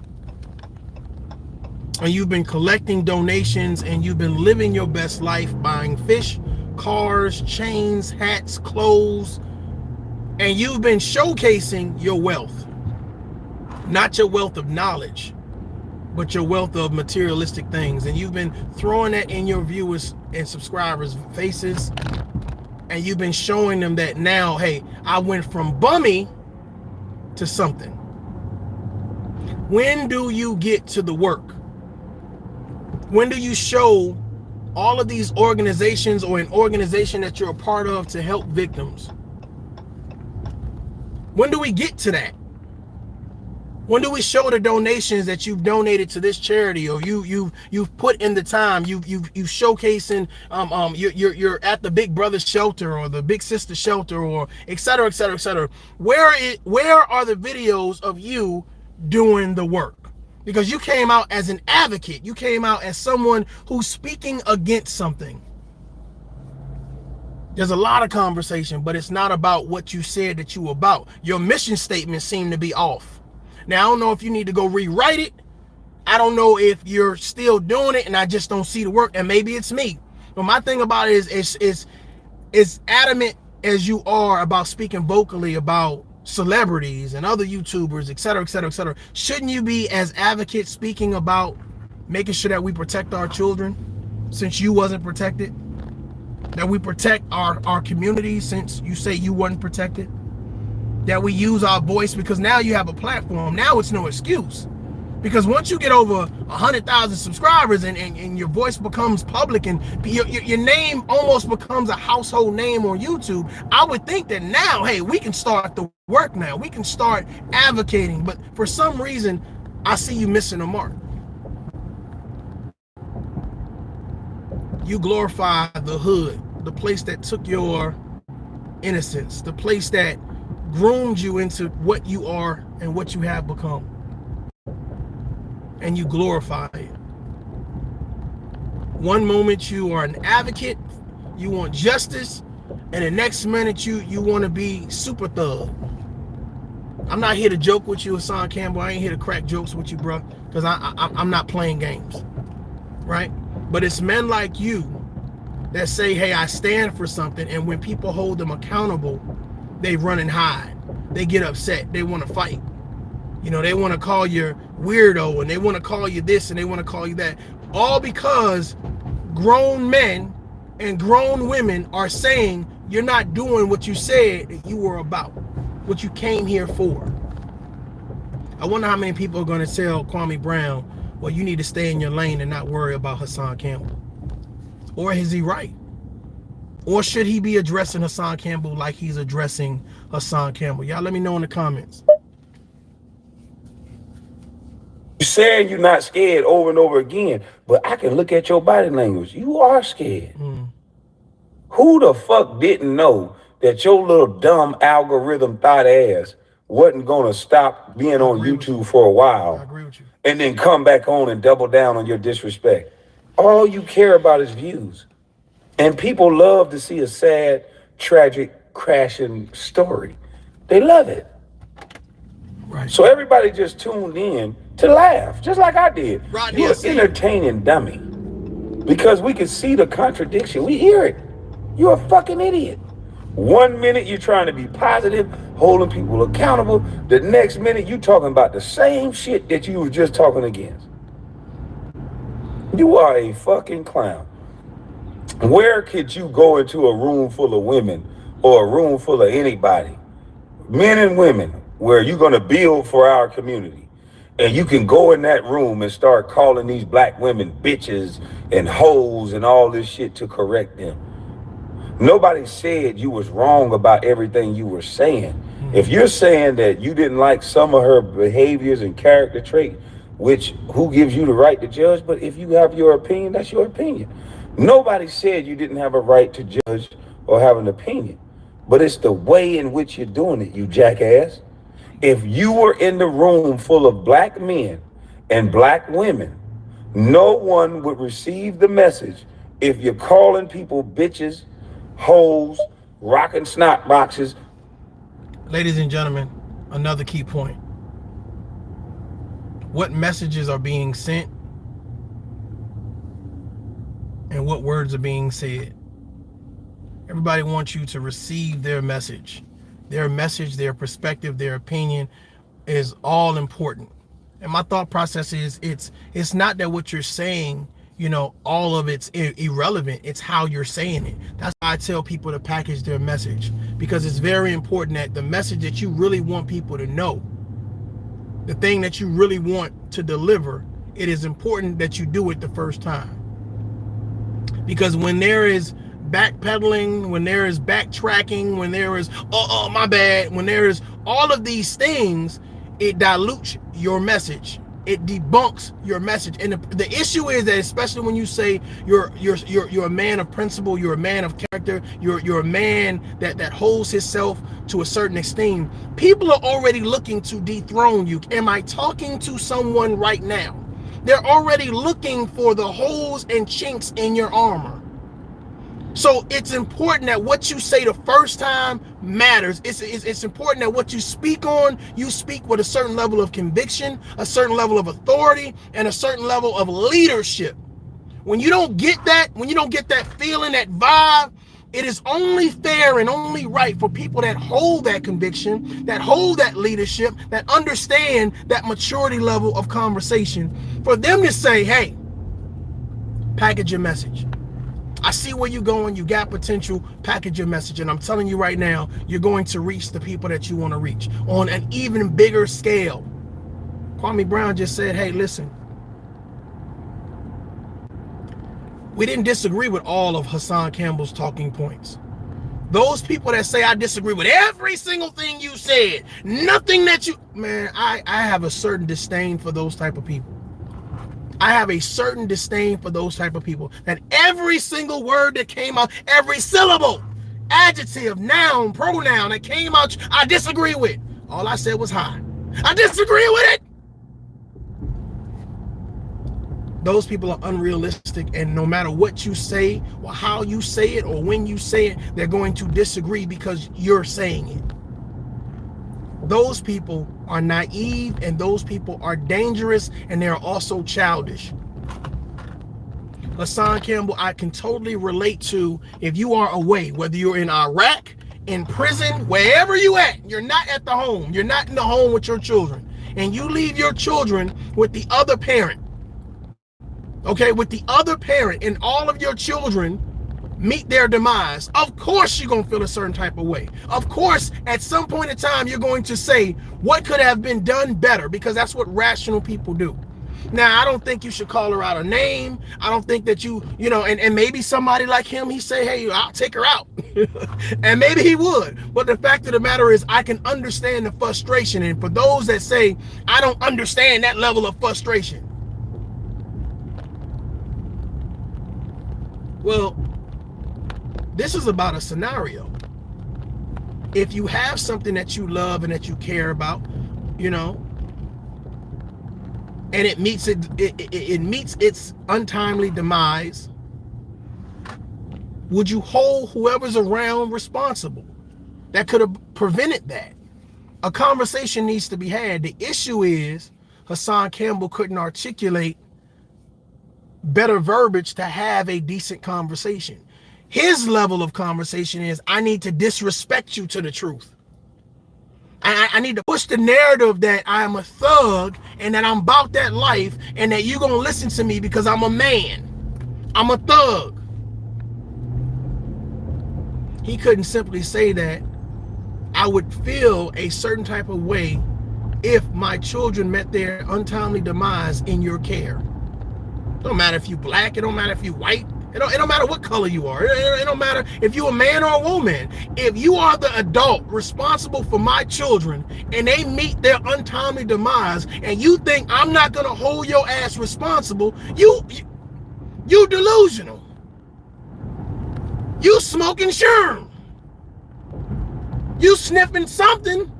And you've been collecting donations and you've been living your best life, buying fish, cars, chains, hats, clothes, and you've been showcasing your wealth. Not your wealth of knowledge, but your wealth of materialistic things. And you've been throwing that in your viewers and subscribers' faces. And you've been showing them that now, hey, I went from bummy to something. When do you get to the work? When do you show all of these organizations or an organization that you're a part of to help victims? When do we get to that? When do we show the donations that you've donated to this charity, or you've put in the time, you showcasing you're at the Big Brother shelter or the Big Sister shelter, or et cetera, et cetera, et cetera. Where are the videos of you doing the work? Because you came out as an advocate. You came out as someone who's speaking against something. There's a lot of conversation, but it's not about what you said that you were about. Your mission statement seemed to be off. Now, I don't know if you need to go rewrite it. I don't know if you're still doing it and I just don't see the work, and maybe it's me. But my thing about it is adamant as you are about speaking vocally about celebrities and other YouTubers, et cetera, et cetera, et cetera. Shouldn't you be, as advocates, speaking about making sure that we protect our children since you wasn't protected? That we protect our community since you say you wasn't protected? That we use our voice, because now you have a platform. Now it's no excuse. Because once you get over 100,000 subscribers and your voice becomes public and your name almost becomes a household name on YouTube, I would think that now, hey, we can start the work now. We can start advocating. But for some reason, I see you missing the mark. You glorify the hood, the place that took your innocence, the place that groomed you into what you are and what you have become, and you glorify it. One moment you are an advocate, you want justice, and the next minute you want to be super thug. I'm not here to joke with you, Hassan Campbell. I ain't here to crack jokes with you, bro, because I'm not playing games, right? But it's men like you that say, hey, I stand for something, and when people hold them accountable, they run and hide. They get upset. They want to fight. You know, they want to call you weirdo, and they want to call you this, and they want to call you that. All because grown men and grown women are saying you're not doing what you said that you were about, what you came here for. I wonder how many people are going to tell Kwame Brown, well, you need to stay in your lane and not worry about Hassan Campbell. Or is he right? Or should he be addressing Hassan Campbell like he's addressing Hassan Campbell? Y'all let me know in the comments. You saying you're not scared over and over again, but I can look at your body language. You are scared. Who the fuck didn't know that your little dumb algorithm thought ass wasn't going to stop being on YouTube for a while? I agree with you. And then come back on and double down on your disrespect. All you care about is views. And people love to see a sad, tragic, crashing story. They love it. Right. So everybody just tuned in to laugh, just like I did. Rodney, You're an entertaining dummy. Because we can see the contradiction. We hear it. You're a fucking idiot. 1 minute you're trying to be positive, holding people accountable. The next minute you talking about the same shit that you were just talking against. You are a fucking clown. Where could you go into a room full of women or a room full of anybody, men and women, where you're going to build for our community, and you can go in that room and start calling these black women bitches and hoes and all this shit to correct them? Nobody said you was wrong about everything you were saying. If you're saying that you didn't like some of her behaviors and character trait, which who gives you the right to judge? But if you have your opinion, that's your opinion. Nobody said you didn't have a right to judge or have an opinion, but it's the way in which you're doing it, you jackass. If you were in the room full of black men and black women, no one would receive the message if you're calling people bitches, hoes, rockin' snot boxes. Ladies and gentlemen, another key point. What messages are being sent and what words are being said? Everybody wants you to receive their message. Their message, their perspective, their opinion is all important. And my thought process is it's not that what you're saying, you know, all of it's irrelevant. It's how you're saying it. That's why I tell people to package their message, because it's very important that the message that you really want people to know, the thing that you really want to deliver, it is important that you do it the first time. Because when there is backpedaling, when there is backtracking, when there is, oh, my bad, when there is all of these things, it dilutes your message. It debunks your message. And the issue is that, especially when you say you're a man of principle, you're a man of character, you're a man that holds himself to a certain esteem, people are already looking to dethrone you. Am I talking to someone right now? They're already looking for the holes and chinks in your armor. So it's important that what you say the first time matters. It's important that what you speak on, you speak with a certain level of conviction, a certain level of authority, and a certain level of leadership. When you don't get that, when you don't get that feeling, that vibe, it is only fair and only right for people that hold that conviction, that hold that leadership, that understand that maturity level of conversation, for them to say, hey, package your message. I see where you're going. You got potential. Package your message. And I'm telling you right now, you're going to reach the people that you want to reach on an even bigger scale. Kwame Brown just said, hey, listen, we didn't disagree with all of Hassan Campbell's talking points. Those people that say I disagree with every single thing you said, nothing that you, man, I have a certain disdain for those type of people. I have a certain disdain for those type of people, that every single word that came out, every syllable, adjective, noun, pronoun that came out, I disagree with. All I said was hi. I disagree with it. Those people are unrealistic, and no matter what you say or how you say it or when you say it, they're going to disagree because you're saying it. Those people are naive, and those people are dangerous, and they're also childish. Hassan Campbell, I can totally relate to if you are away, whether you're in Iraq, in prison, wherever you at, you're not at the home, you're not in the home with your children, and you leave your children with the other parent, okay, with the other parent, and all of your children meet their demise. Of course you're going to feel a certain type of way. Of course, at some point in time, you're going to say, what could have been done better? Because that's what rational people do. Now, I don't think you should call her out a name. I don't think that you know, and maybe somebody like him, he say, hey, I'll take her out. And maybe he would. But the fact of the matter is, I can understand the frustration. And for those that say, I don't understand that level of frustration, well, this is about a scenario. If you have something that you love and that you care about, you know, and it meets its untimely demise, would you hold whoever's around responsible that could have prevented that? A conversation needs to be had. The issue is Hassan Campbell couldn't articulate better verbiage to have a decent conversation. His level of conversation is, I need to disrespect you to the truth. I need to push the narrative that I'm a thug and that I'm about that life and that you're going to listen to me because I'm a man. I'm a thug. He couldn't simply say that. I would feel a certain type of way if my children met their untimely demise in your care. It don't matter if you black, it don't matter if you white, it don't matter what color you are. It don't matter if you're a man or a woman. If you are the adult responsible for my children and they meet their untimely demise and you think I'm not going to hold your ass responsible, you delusional. You smoking sherm. You sniffing something.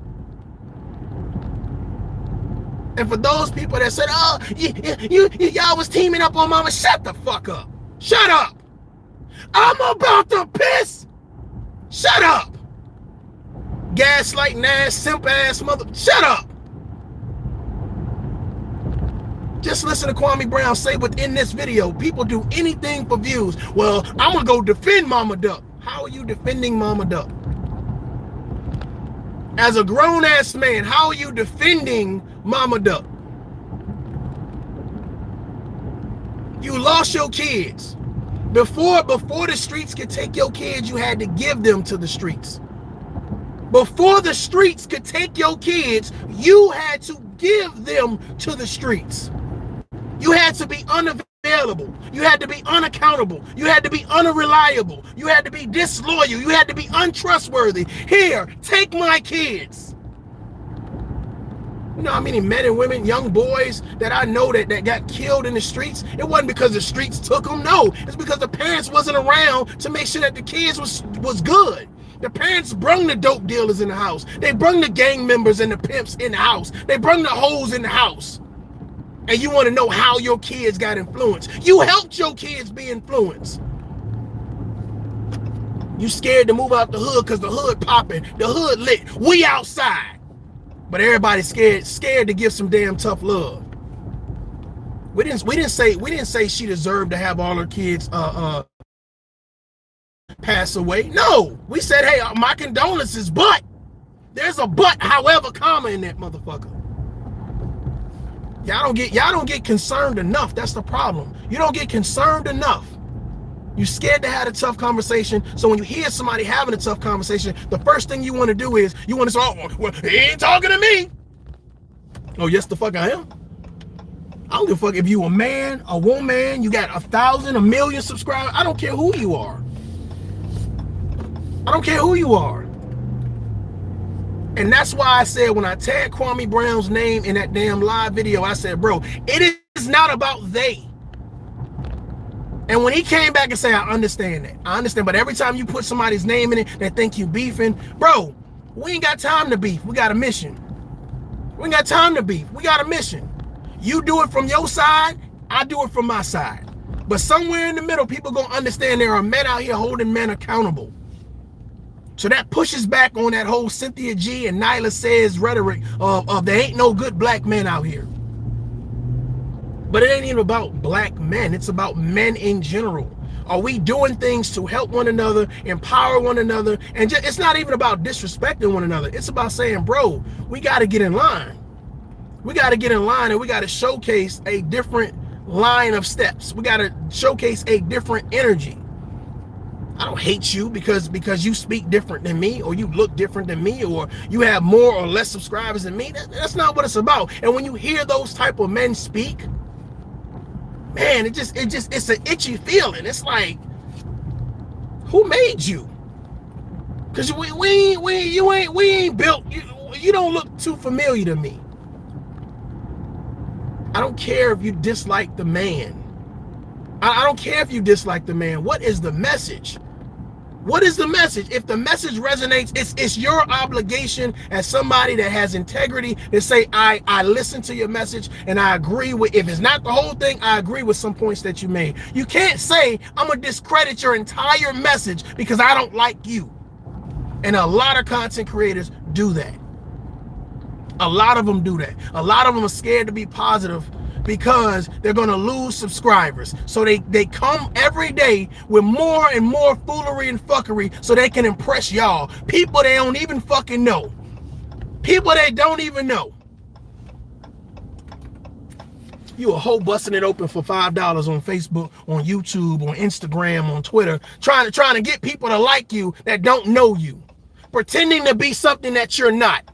And for those people that said, oh, y'all was teaming up on mama, shut the fuck up. Shut up. I'm about to piss. Shut up. Gaslighting ass, simp ass mother. Shut up. Just listen to Kwame Brown say within this video, people do anything for views. Well, I'm going to go defend Mama Duck. How are you defending Mama Duck? As a grown ass man, how are you defending Mama Duck? You lost your kids. Before the streets could take your kids, you had to give them to the streets. Before the streets could take your kids, you had to give them to the streets. You had to be unavailable. You had to be unaccountable. You had to be unreliable. You had to be disloyal. You had to be untrustworthy. Here, take my kids. You know how many men and women, young boys that I know that got killed in the streets? It wasn't because the streets took them. No, it's because the parents wasn't around to make sure that the kids was good. The parents brung the dope dealers in the house. They brung the gang members and the pimps in the house. They brung the hoes in the house. And you want to know how your kids got influenced. You helped your kids be influenced. You scared to move out the hood because the hood popping, the hood lit. We outside. But everybody's scared to give some damn tough love. We didn't say she deserved to have all her kids pass away. No, we said, hey, my condolences, but there's a but, however, comma in that motherfucker. Y'all don't get concerned enough. That's the problem. You don't get concerned enough. You're scared to have a tough conversation. So when you hear somebody having a tough conversation, the first thing you want to do is you want to say, oh, well, he ain't talking to me. Oh, yes, the fuck I am. I don't give a fuck if you a man, a woman, you got 1,000, 1,000,000 subscribers. I don't care who you are. I don't care who you are. And that's why I said when I tagged Kwame Brown's name in that damn live video, I said, bro, it is not about they. And when he came back and said, I understand that. I understand. But every time you put somebody's name in it, they think you beefing. Bro, we ain't got time to beef. We got a mission. We ain't got time to beef. We got a mission. You do it from your side. I do it from my side. But somewhere in the middle, people gonna understand there are men out here holding men accountable. So that pushes back on that whole Cynthia G and Nyla says rhetoric of there ain't no good black men out here. But it ain't even about black men. It's about men in general. Are we doing things to help one another, empower one another? And just, it's not even about disrespecting one another. It's about saying, bro, we got to get in line. We got to get in line and we got to showcase a different line of steps. We got to showcase a different energy. I don't hate you because you speak different than me, or you look different than me, or you have more or less subscribers than me. That's not what it's about. And when you hear those type of men speak, man, it's an itchy feeling. It's like, who made you? Because we ain't built. You don't look too familiar to me. I don't care if you dislike the man. I don't care if you dislike the man. What is the message? What is the message? If the message resonates, it's your obligation as somebody that has integrity to say, I listen to your message and I agree with, if it's not the whole thing, I agree with some points that you made. You can't say, I'm gonna discredit your entire message because I don't like you. And a lot of content creators do that. A lot of them do that. A lot of them are scared to be positive because they're going to lose subscribers. So they come every day with more and more foolery and fuckery so they can impress y'all. People they don't even fucking know. People they don't even know. You a hoe busting it open for $5 on Facebook, on YouTube, on Instagram, on Twitter, trying to get people to like you that don't know you. Pretending to be something that you're not.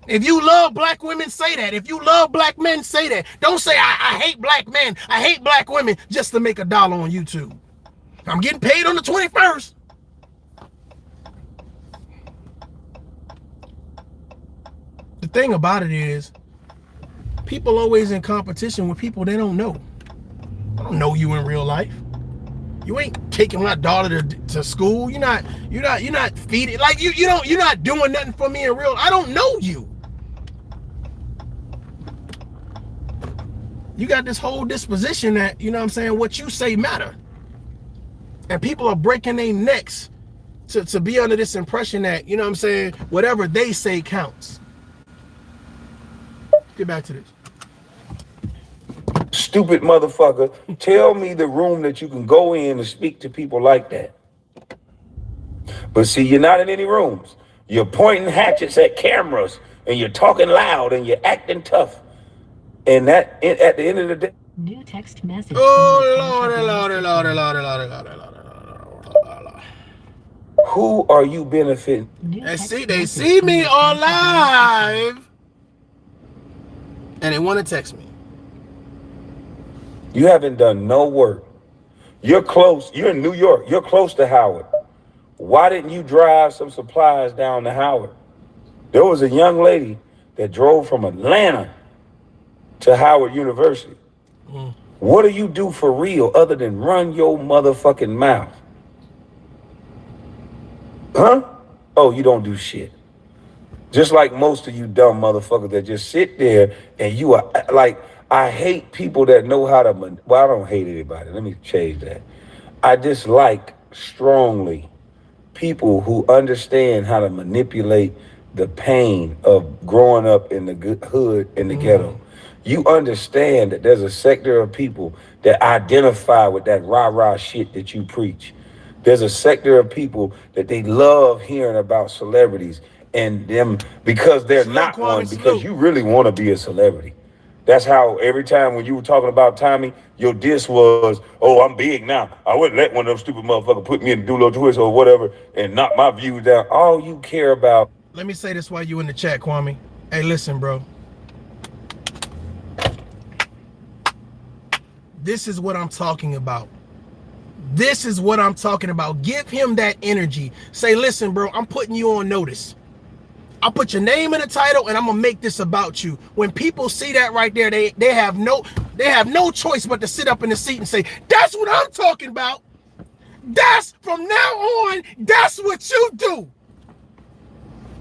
If you love black women, say that. If you love black men, say that. Don't say, I hate black men, I hate black women, just to make $1 on YouTube. I'm getting paid on the 21st. The thing about it is, people always in competition with people they don't know. I don't know you in real life. You ain't taking my daughter to school. You're not feeding, like you're not doing nothing for me in real. I don't know you. You got this whole disposition that, you know what I'm saying, what you say matter. And people are breaking their necks to be under this impression that, you know what I'm saying, whatever they say counts. Get back to this. Stupid motherfucker, tell me the room that you can go in and speak to people like that. But see, you're not in any rooms. You're pointing hatchets at cameras and you're talking loud and you're acting tough. And that, at the end of the day, new text message. who are you benefiting? They see me on live and they want to text me. You haven't done no work. You're close. You're in New York. You're close to Howard. Why didn't you drive some supplies down to Howard? There was a young lady that drove from Atlanta to Howard University. What do you do for real other than run your motherfucking mouth? Huh? Oh, you don't do shit. Just like most of you dumb motherfuckers that just sit there and you are like, I hate people that know how to, well, I don't hate anybody. Let me change that. I dislike strongly people who understand how to manipulate the pain of growing up in the hood, in the ghetto. You understand that there's a sector of people that identify with that rah-rah shit that you preach. There's a sector of people that they love hearing about celebrities and them because they're not one, because you really want to be a celebrity. That's how every time when you were talking about Tommy, your diss was, oh, I'm big now. I wouldn't let one of them stupid motherfuckers put me in the Doolo Twist or whatever and knock my views down. All you care about. Let me say this while you in the chat, Kwame. Hey, listen, bro. This is what I'm talking about. This is what I'm talking about. Give him that energy. Say, listen, bro, I'm putting you on notice. I'll put your name in the title and I'm gonna make this about you. When people see that right there, they have no choice but to sit up in the seat and say, that's what I'm talking about. That's from now on, that's what you do.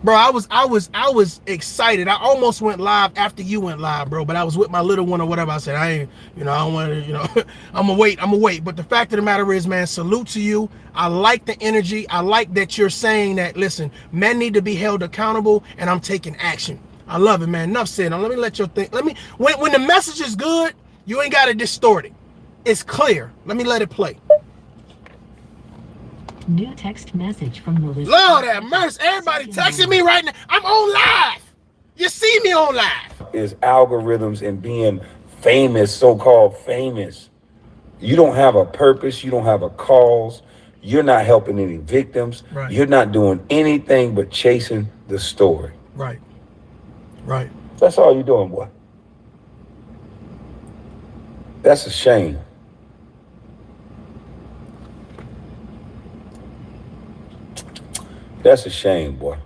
Bro, I was excited. I almost went live after you went live, bro, but I was with my little one or whatever. I said, I ain't, I don't want to, I'm gonna wait. But the fact of the matter is, man, salute to you. I like the energy. I like that you're saying that, listen, men need to be held accountable and I'm taking action. I love it, man. Enough said. Now, let me let your thing, when the message is good, you ain't got to distort it. It's clear. Let me let it play. New text message from Melissa. Lord have mercy. Everybody texting me right now. I'm on live. You see me on live. Is algorithms and being famous, so-called famous. You don't have a purpose. You don't have a cause. You're not helping any victims. Right. You're not doing anything but chasing the story. Right. Right. That's all you're doing, boy. That's a shame. That's a shame, boy.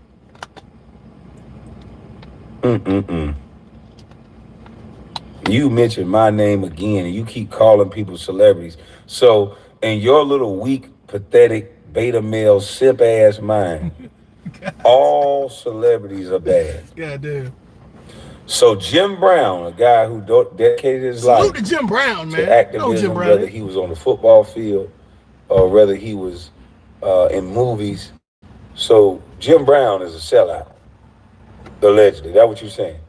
You mentioned my name again, and you keep calling people celebrities. So, in your little weak, pathetic, beta male, simp ass mind, all celebrities are bad. God damn. So Jim Brown, a guy who dedicated his life Salute to Jim Brown, man. to activism, Jim Brown. whether he was on the football field or whether he was in movies. So Jim Brown is a sellout, allegedly. That's what you're saying.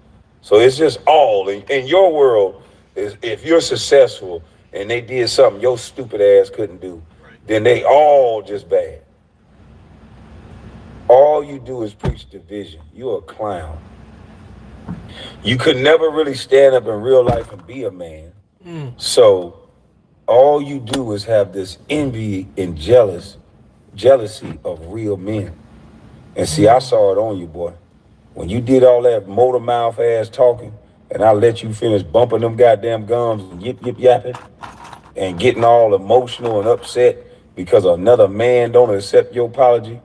So it's just all in your world. Is if you're successful and they did something your stupid ass couldn't do, then they all just bad. All you do is preach division. You're a clown. You could never really stand up in real life and be a man. So all you do is have this envy and jealousy of real men. And see, I saw it on you, boy. When you did all that motor mouth ass talking, and I let you finish bumping them goddamn gums and yip yapping and getting all emotional and upset because another man don't accept your apology.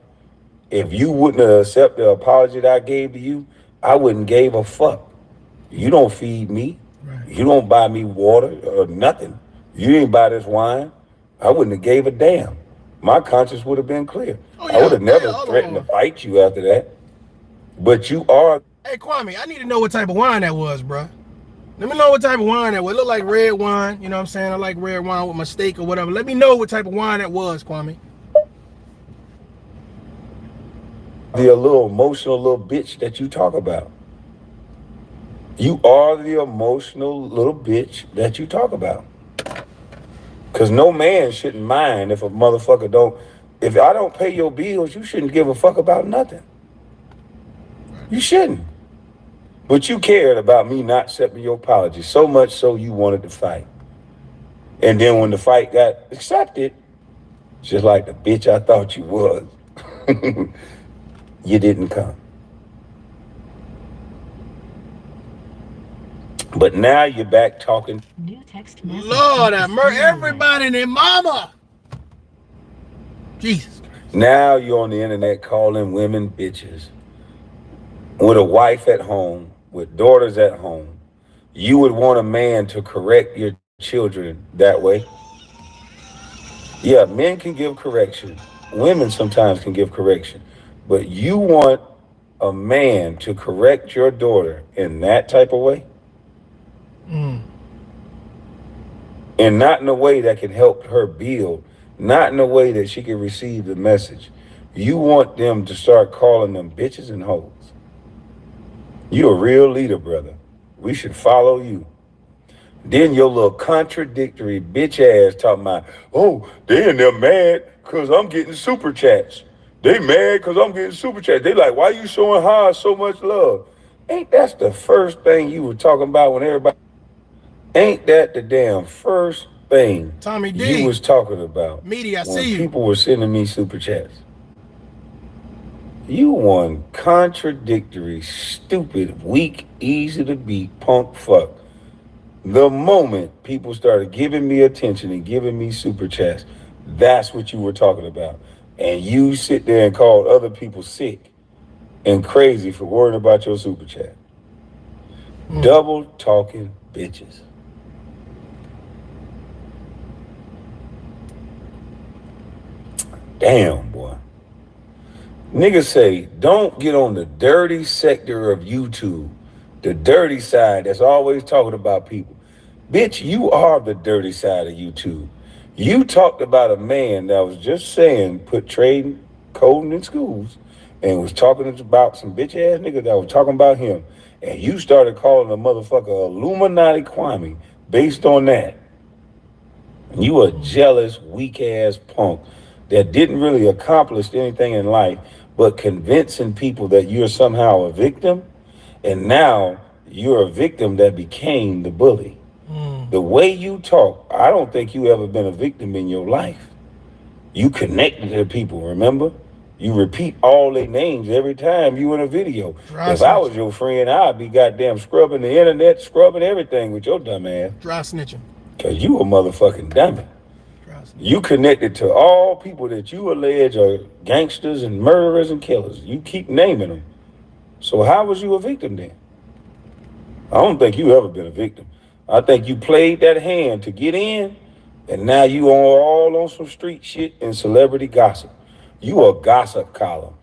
If you wouldn't have accepted the apology that I gave to you, I wouldn't gave a fuck. You don't feed me. Right. You don't buy me water or nothing. You didn't buy this wine. I wouldn't have gave a damn. My conscience would have been clear. Oh, yeah. I would have never threatened to fight you after that. But you are. Hey, Kwame, I need to know what type of wine that was, bro. Let me know what type of wine that was. It looked like red wine. You know what I'm saying? I like red wine with my steak or whatever. Let me know what type of wine that was, Kwame. The little emotional little bitch that you talk about. You are the emotional little bitch that you talk about. Because no man shouldn't mind if a motherfucker don't. If I don't pay your bills, you shouldn't give a fuck about nothing. You shouldn't. But you cared about me not accepting your apology so much so you wanted to fight. And then when the fight got accepted, just like the bitch I thought you was, you didn't come. But now you're back talking. New text message. Lord, everybody and their mama. Jesus Christ. Now you're on the internet calling women bitches with a wife at home with daughters at home, you would want a man to correct your children that way? Yeah, men can give correction. Women sometimes can give correction. But you want a man to correct your daughter in that type of way? Mm. And not in a way that can help her build, not in a way that she can receive the message. You want them to start calling them bitches and hoes. You a real leader, brother. We should follow you. Then your little contradictory bitch ass talking about, oh, they and they're mad because I'm getting super chats. They mad because I'm getting super chats. They like, why you showing her so much love? Ain't that the first thing you were talking about when everybody... Ain't that the damn first thing Tommy D, you was talking about media, I when see you. people were sending me super chats? You one contradictory, stupid, weak, easy to beat punk fuck. The moment people started giving me attention and giving me super chats, that's what you were talking about. And you sit there and call other people sick and crazy for worrying about your super chat. Double talking bitches. Damn, boy. Niggas say, don't get on the dirty sector of YouTube, the dirty side that's always talking about people. Bitch, you are the dirty side of YouTube. You talked about a man that was just saying put trading, coding in schools and was talking about some bitch ass niggas that was talking about him. And you started calling a motherfucker Illuminati Kwame based on that. You a jealous, weak ass punk that didn't really accomplish anything in life but convincing people that you're somehow a victim. And now you're a victim that became the bully. The way you talk, I don't think you ever been a victim in your life. You connected to people, remember? You repeat all their names every time you in a video. Dry If I snitching. was your friend, I'd be goddamn scrubbing the internet, scrubbing everything with your dumb ass. Dry snitching. Cause you a motherfucking dummy. Dry snitching. You connected to all people that you allege are gangsters and murderers and killers. You keep naming them. So how was you a victim then? I don't think you ever been a victim. I think you played that hand to get in, and now you are all on some street shit and celebrity gossip. You a gossip column.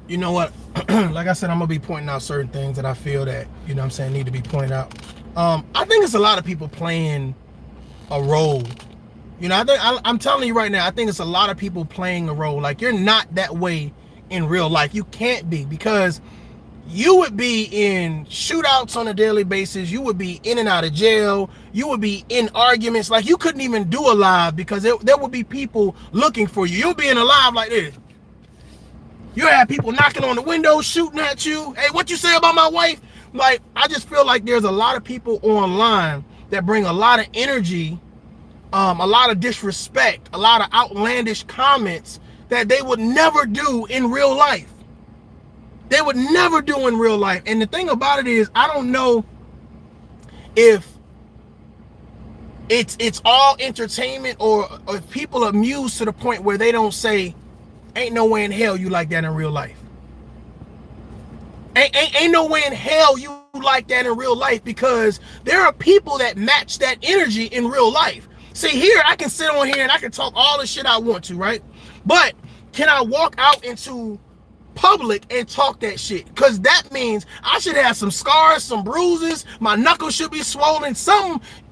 You know what? Like I said, I'm gonna be pointing out certain things that I feel that, you know what I'm saying, need to be pointed out. I think it's a lot of people playing a role. You know, I'm telling you right now, I think it's a lot of people playing a role. Like, you're not that way in real life. You can't be, because you would be in shootouts on a daily basis. You would be in and out of jail. You would be in arguments. Like, you couldn't even do a live because there would be people looking for you. You'll be in a live like this. You have people knocking on the window, shooting at you. Hey, what you say about my wife? Like, I just feel like there's a lot of people online that bring a lot of energy, a lot of disrespect, a lot of outlandish comments that they would never do in real life. They would never do in real life. And the thing about it is, I don't know if it's all entertainment or if people are amused to the point where they don't say, ain't no way in hell you like that in real life. Ain't no way in hell you like that in real life, because there are people that match that energy in real life. See, here, I can sit on here and I can talk all the shit I want to, right? But can I walk out into public and talk that shit? Because that means I should have some scars, some bruises, my knuckles should be swollen,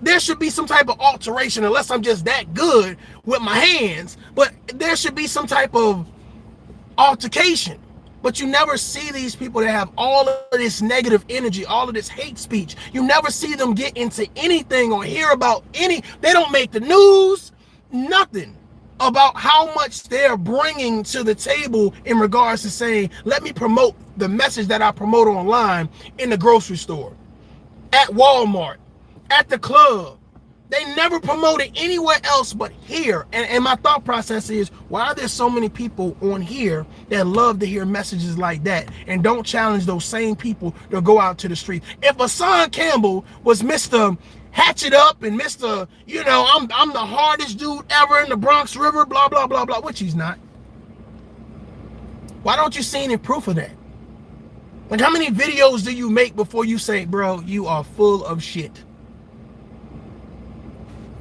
there should be some type of alteration, unless I'm just that good with my hands. But there should be some type of altercation. But you never see these people that have all of this negative energy, all of this hate speech. You never see them get into anything or hear about they don't make the news, nothing about how much they're bringing to the table in regards to saying, let me promote the message that I promote online in the grocery store, at Walmart, at the club. They never promote it anywhere else but here. And my thought process is, why are there so many people on here that love to hear messages like that and don't challenge those same people to go out to the street? If Hassan Campbell was Mr. Hatchet Up and Mr., you know, I'm the hardest dude ever in the Bronx River, blah, blah, blah, blah, which he's not. Why don't you see any proof of that? Like, how many videos do you make before you say, bro, you are full of shit?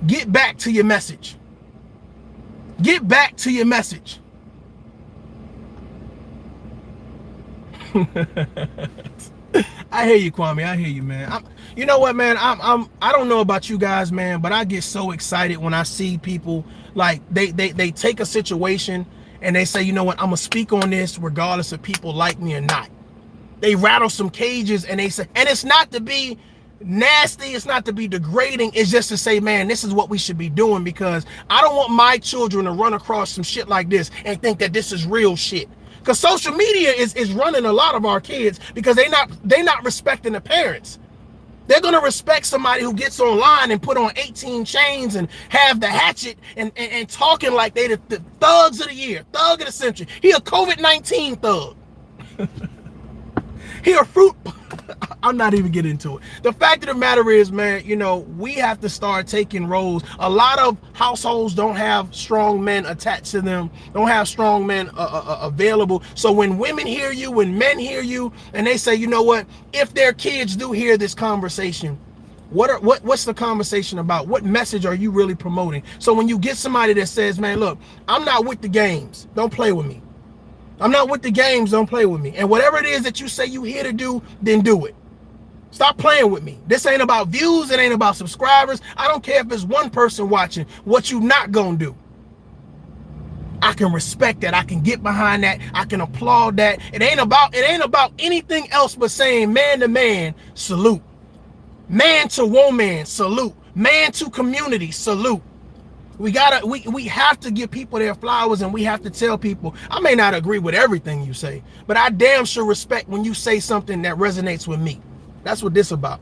Get back to your message. Get back to your message. I hear you, Kwame. I hear you, man. You know what, man? I don't know about you guys, man, but I get so excited when I see people like they take a situation and they say, you know what, I'm gonna speak on this regardless if people like me or not. They rattle some cages and they say, and it's not to be nasty, it's not to be degrading, it's just to say, man, this is what we should be doing, because I don't want my children to run across some shit like this and think that this is real shit. Because social media is running a lot of our kids, because they not respecting the parents. They're gonna respect somebody who gets online and put on 18 chains and have the hatchet and talking like they the thugs of the year, thug of the century. He a COVID-19 thug. He a fruit. I'm not even getting into it. The fact of the matter is, man, you know, we have to start taking roles. A lot of households don't have strong men attached to them, don't have strong men available. So when women hear you, when men hear you, and they say, you know what, if their kids do hear this conversation, what's the conversation about? What message are you really promoting? So when you get somebody that says, man, look, I'm not with the games, don't play with me. I'm not with the games, don't play with me. And whatever it is that you say you here to do, then do it. Stop playing with me. This ain't about views, it ain't about subscribers. I don't care if it's one person watching. What you not gonna do? I can respect that. I can get behind that. I can applaud that. It ain't about anything else but saying man to man, salute. Man to woman, salute. Man to community, salute. We have to give people their flowers, and we have to tell people, I may not agree with everything you say, but I damn sure respect when you say something that resonates with me. That's what this about.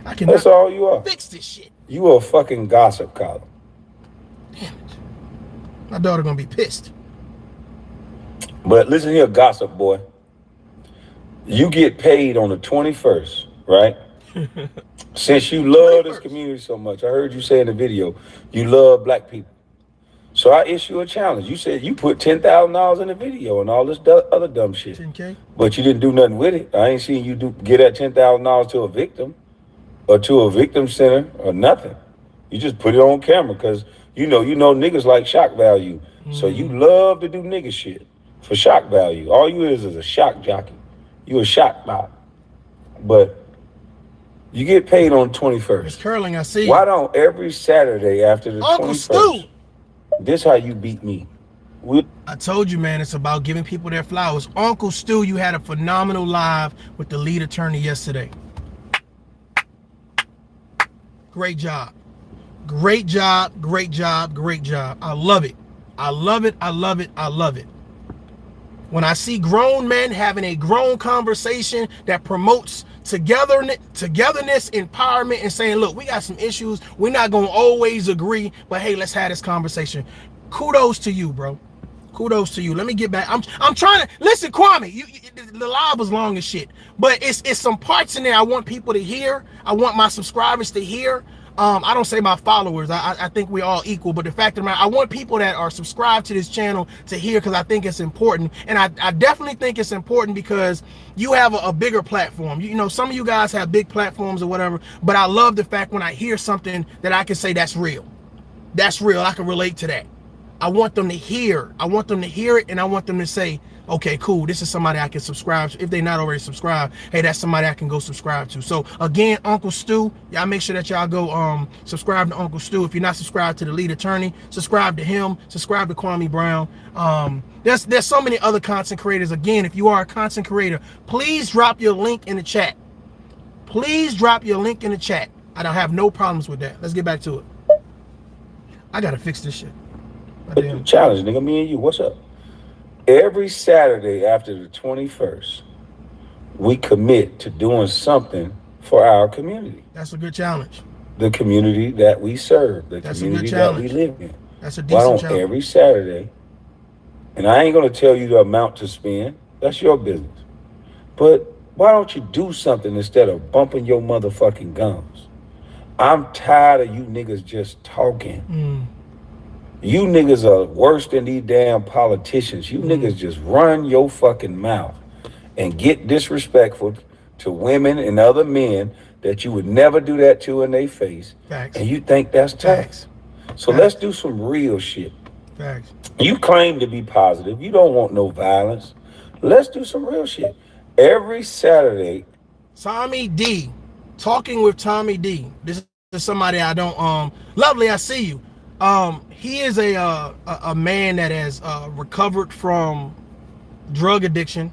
I cannot That's all you are. fix this shit. You a fucking gossip column. Damn it. My daughter gonna be pissed. But listen here, gossip boy. You get paid on the 21st, right? Since you love this community so much, I heard you say in the video, you love black people. So I issue a challenge. You said you put $10,000 in the video and all this other dumb shit. 10K? But you didn't do nothing with it. I ain't seen you get that $10,000 to a victim or to a victim center or nothing. You just put it on camera because you know niggas like shock value. So you love to do nigga shit for shock value. All you is a shock jockey. You a shock bot. But you get paid on 21st. It's curling, I see. Why don't every Saturday after the Uncle 21st? Stu. This how you beat me. I told you, man, it's about giving people their flowers. Uncle Stu, you had a phenomenal live with the lead attorney yesterday. Great job. Great job, great job, great job. I love it. I love it, I love it, I love it. When I see grown men having a grown conversation that promotes togetherness, empowerment, and saying, look, we got some issues. We're not going to always agree, but hey, let's have this conversation. Kudos to you, bro. Kudos to you. Let me get back. I'm trying to listen, Kwame. The live was long as shit, but it's some parts in there I want people to hear. I want my subscribers to hear. I don't say my followers. I think we're all equal, but the fact of the matter, I want people that are subscribed to this channel to hear, because I think it's important. And I definitely think it's important because you have a bigger platform. You know, some of you guys have big platforms or whatever, but I love the fact when I hear something that I can say that's real. That's real. I can relate to that. I want them to hear. I want them to hear it, and I want them to say, okay, cool, this is somebody I can subscribe to. If they're not already subscribed, hey, that's somebody I can go subscribe to. So again, Uncle Stu, y'all make sure that y'all go subscribe to Uncle Stu. If you're not subscribed to the lead attorney, subscribe to him, subscribe to Kwame Brown. There's so many other content creators. Again, if you are a content creator, please drop your link in the chat. Please drop your link in the chat. I don't have no problems with that. Let's get back to it. I gotta fix this shit. Challenge, nigga, me and you, what's up? Every Saturday after the 21st, we commit to doing something for our community. That's a good challenge. The community that we serve, the community that we live in. That's a decent challenge. Every Saturday, and I ain't gonna tell you the amount to spend, that's your business. But why don't you do something instead of bumping your motherfucking gums? I'm tired of you niggas just talking. You niggas are worse than these damn politicians. You niggas just run your fucking mouth and get disrespectful to women and other men that you would never do that to in their face. Facts. And you think that's tough. Facts. So let's do some real shit. Facts. You claim to be positive. You don't want no violence. Let's do some real shit. Every Saturday. Tommy D. Talking with Tommy D. This is somebody I don't Lovely, I see you. He is a man that has recovered from drug addiction,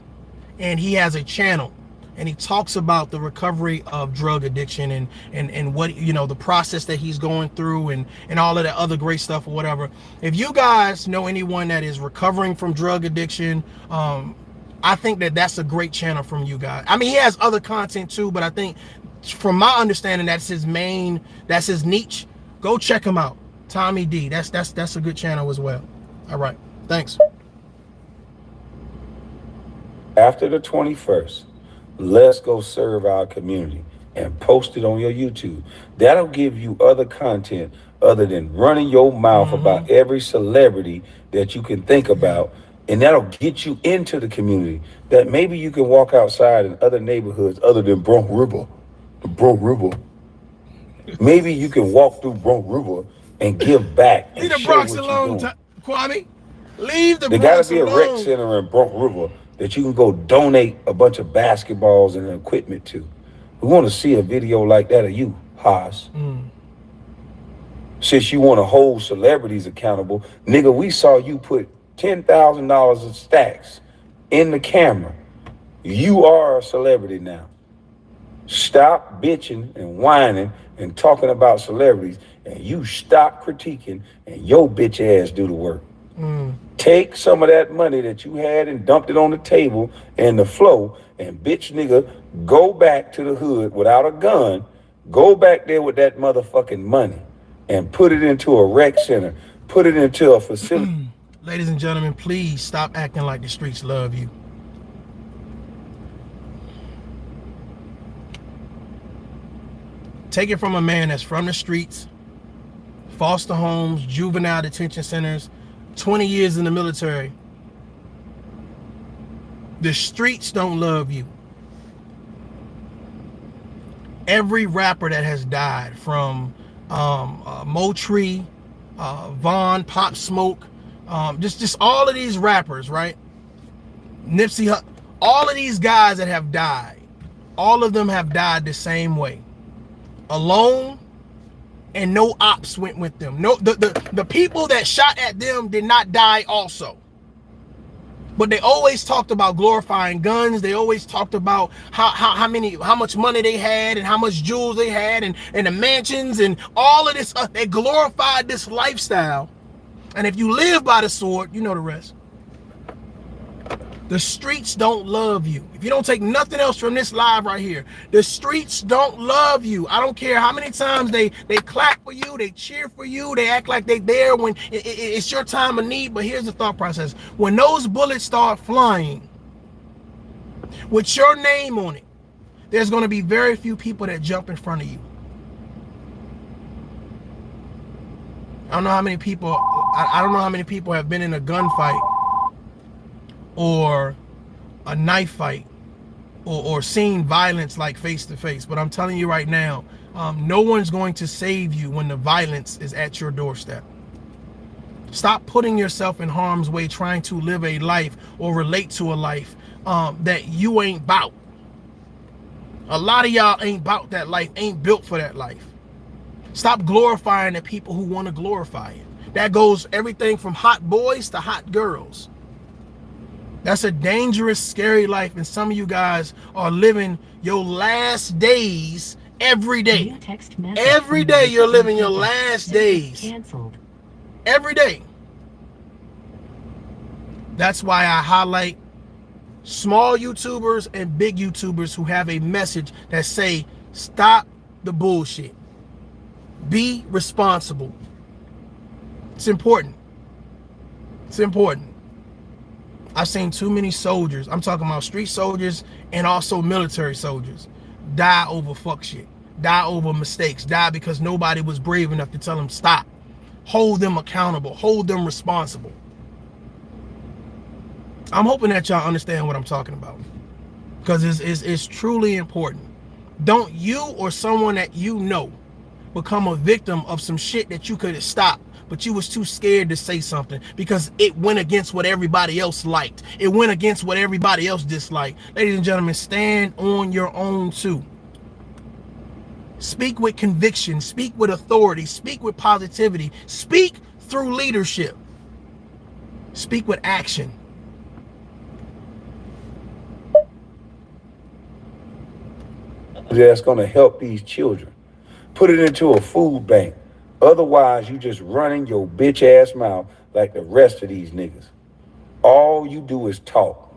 and he has a channel, and he talks about the recovery of drug addiction and what, you know, the process that he's going through and all of that other great stuff or whatever. If you guys know anyone that is recovering from drug addiction, I think that that's a great channel from you guys. I mean, he has other content too, but I think from my understanding, that's his niche. Go check him out. Tommy D. That's a good channel as well. All right. Thanks. After the 21st, let's go serve our community and post it on your YouTube. That'll give you other content other than running your mouth about every celebrity that you can think about. And that'll get you into the community that maybe you can walk outside in other neighborhoods other than Bronx River. The Bronx River. Maybe you can walk through Bronx River and give back. Leave the Bronx alone, Kwame. Leave the Bronx alone. There gotta be a rec center in Bronx River that you can go donate a bunch of basketballs and equipment to. We want to see a video like that of you, Haas. Since you want to hold celebrities accountable, nigga, we saw you put $10,000 of stacks in the camera. You are a celebrity now. Stop bitching and whining and talking about celebrities, and you stop critiquing, and your bitch ass do the work. Take some of that money that you had and dumped it on the table and the floor, and bitch nigga, go back to the hood without a gun. Go back there with that motherfucking money and put it into a rec center. Put it into a facility. Ladies and gentlemen, please stop acting like the streets love you. Take it from a man that's from the streets, foster homes, juvenile detention centers, 20 years in the military. The streets don't love you. Every rapper that has died, from Motree, Vaughn, Pop Smoke, just all of these rappers, right? Nipsey, all of these guys that have died, all of them have died the same way. Alone, and no ops went with them. No, the people that shot at them did not die also. But they always talked about glorifying guns. They always talked about how much money they had and how much jewels they had and the mansions and all of this. They glorified this lifestyle. And if you live by the sword, you know the rest. The streets don't love you. If you don't take nothing else from this live right here, the streets don't love you. I don't care how many times they clap for you, they cheer for you, they act like they're there when it's your time of need. But here's the thought process. When those bullets start flying with your name on it, there's going to be very few people that jump in front of you. I don't know how many people, I don't know how many people have been in a gunfight or a knife fight or seen violence like face to face. But I'm telling you right now, no one's going to save you when the violence is at your doorstep. Stop putting yourself in harm's way trying to live a life or relate to a life that you ain't about. A lot of y'all ain't about that life, ain't built for that life. Stop glorifying the people who want to glorify it. That goes everything from hot boys to hot girls. That's a dangerous, scary life, and some of you guys are living your last days every day. Every day you're living your last days. Canceled. Every day. That's why I highlight small YouTubers and big YouTubers who have a message that say, stop the bullshit. Be responsible. It's important. It's important. I've seen too many soldiers, I'm talking about street soldiers and also military soldiers, die over fuck shit, die over mistakes, die because nobody was brave enough to tell them stop. hold them accountable, hold them responsible. I'm hoping that y'all understand what I'm talking about, because it's truly important. Don't you or someone that you know become a victim of some shit that you could have stopped, but you was too scared to say something because it went against what everybody else liked. It went against what everybody else disliked. Ladies and gentlemen, stand on your own too. Speak with conviction, speak with authority, speak with positivity, speak through leadership, speak with action. That's going to help these children. Put it into a food bank. Otherwise, you just running your bitch ass mouth like the rest of these niggas. All you do is talk.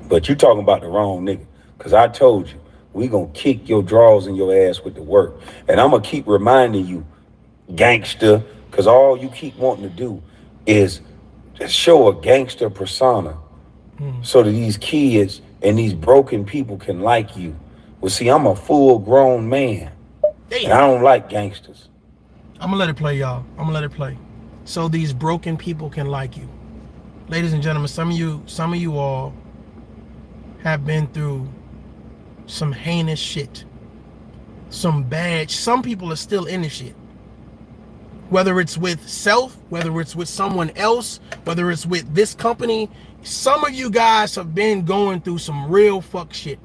But you talking about the wrong nigga. Because I told you, we going to kick your drawers in your ass with the work. And I'm going to keep reminding you, gangster, because all you keep wanting to do is show a gangster persona so that these kids and these broken people can like you. Well, see, I'm a full-grown man. Damn. And I don't like gangsters. I'm going to let it play, y'all. I'm going to let it play. So these broken people can like you. Ladies and gentlemen, some of you all have been through some heinous shit. Some people are still in the shit. Whether it's with self, whether it's with someone else, whether it's with this company, some of you guys have been going through some real fuck shit.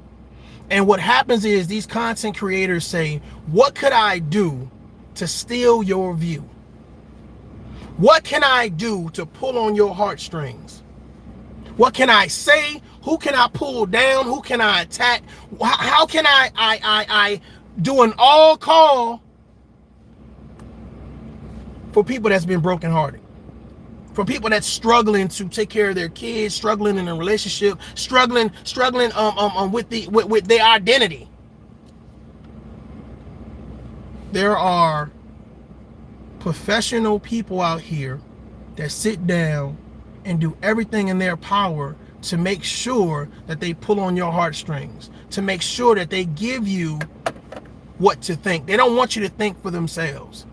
And what happens is these content creators say, what could I do to steal your view? What can I do to pull on your heartstrings? What can I say? Who can I pull down? Who can I attack? How can I do an all call for people that's been brokenhearted? For people that's struggling to take care of their kids, struggling in a relationship, struggling with their identity. There are professional people out here that sit down and do everything in their power to make sure that they pull on your heartstrings, to make sure that they give you what to think. They don't want you to think for themselves.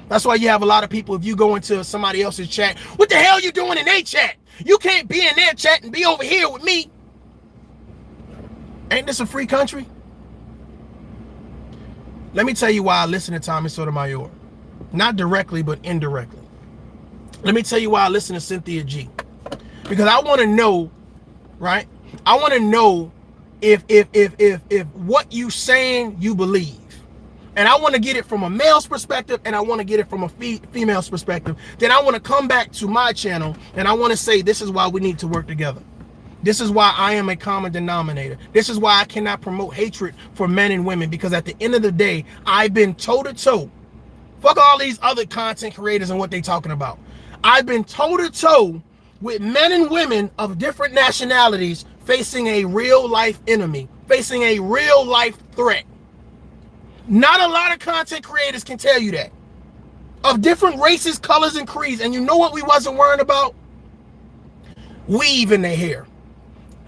That's why you have a lot of people, if you go into somebody else's chat, what the hell you doing in their chat? You can't be in their chat and be over here with me. Ain't this a free country? Let me tell you why I listen to Tommy Sotomayor. Not directly, but indirectly. Let me tell you why I listen to Cynthia G. Because I want to know, right? I want to know if what you saying you believe. And I want to get it from a male's perspective, and I want to get it from a female's perspective. Then I want to come back to my channel, and I want to say this is why we need to work together. This is why I am a common denominator. This is why I cannot promote hatred for men and women, because at the end of the day, I've been toe-to-toe. Fuck all these other content creators and what they talking about. I've been toe-to-toe with men and women of different nationalities facing a real-life enemy, facing a real-life threat. Not a lot of content creators can tell you that. Of different races, colors, and creeds. And you know what we wasn't worrying about? Weave in their hair.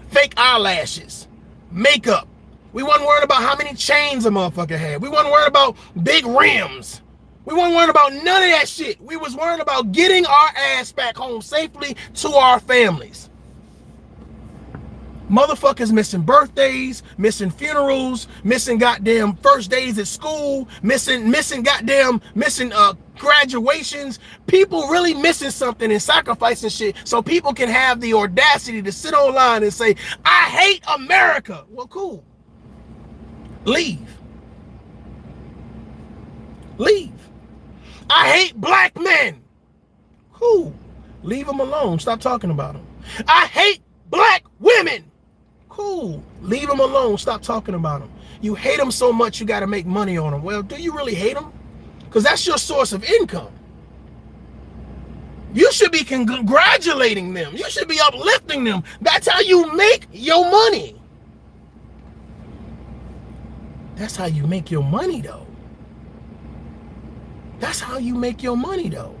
Fake eyelashes. Makeup. We wasn't worried about how many chains a motherfucker had. We wasn't worried about big rims. We wasn't worried about none of that shit. We was worried about getting our ass back home safely to our families. Motherfuckers missing birthdays, missing funerals, missing goddamn first days at school, missing graduations. People really missing something and sacrificing shit so people can have the audacity to sit online and say, I hate America. Well, cool. Leave. Leave. I hate black men. Cool. Leave them alone. Stop talking about them. I hate black women. Cool. Leave them alone. Stop talking about them. You hate them so much you got to make money on them. Well, do you really hate them? Because that's your source of income. You should be congratulating them. You should be uplifting them. That's how you make your money. That's how you make your money, though. That's how you make your money, though.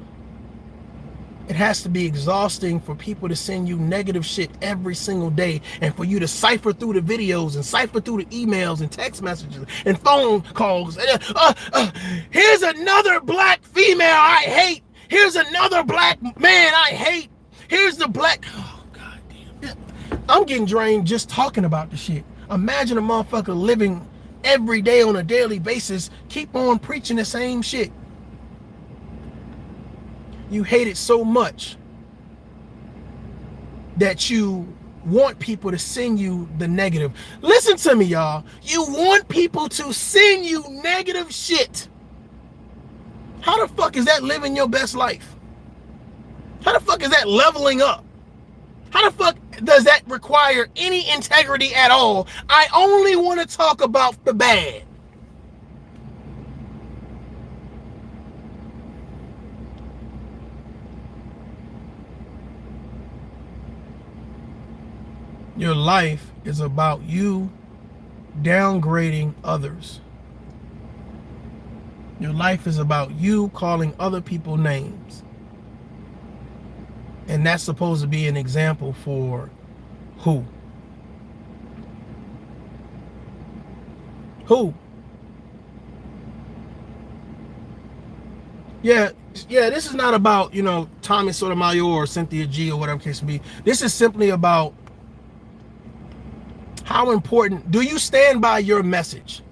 It has to be exhausting for people to send you negative shit every single day, and for you to cipher through the videos and cipher through the emails and text messages and phone calls. Here's another black female I hate. Here's another black man I hate. Here's the black. Oh, God damn. I'm getting drained just talking about the shit. Imagine a motherfucker living every day on a daily basis, keep on preaching the same shit. You hate it so much that you want people to send you the negative. Listen to me, y'all. You want people to send you negative shit. How the fuck is that living your best life? How the fuck is that leveling up? How the fuck does that require any integrity at all? I only want to talk about the bad. Your life is about you downgrading others. Your life is about you calling other people names. And that's supposed to be an example for who? Who? Yeah, this is not about, you know, Tommy Sotomayor or Cynthia G or whatever case may be. This is simply about how important, do you stand by your message?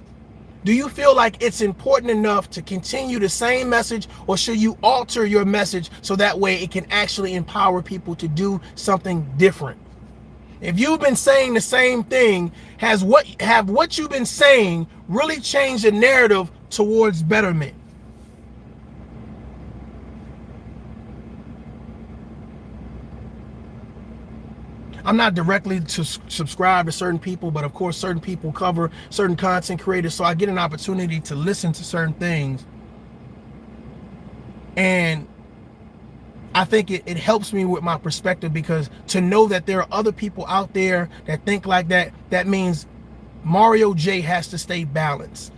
Do you feel like it's important enough to continue the same message, or should you alter your message so that way it can actually empower people to do something different? If you've been saying the same thing, have what you've been saying really changed the narrative towards betterment? I'm not directly to subscribe to certain people, but of course certain people cover certain content creators, so I get an opportunity to listen to certain things. And I think it helps me with my perspective, because to know that there are other people out there that think like that, that means Mario J has to stay balanced.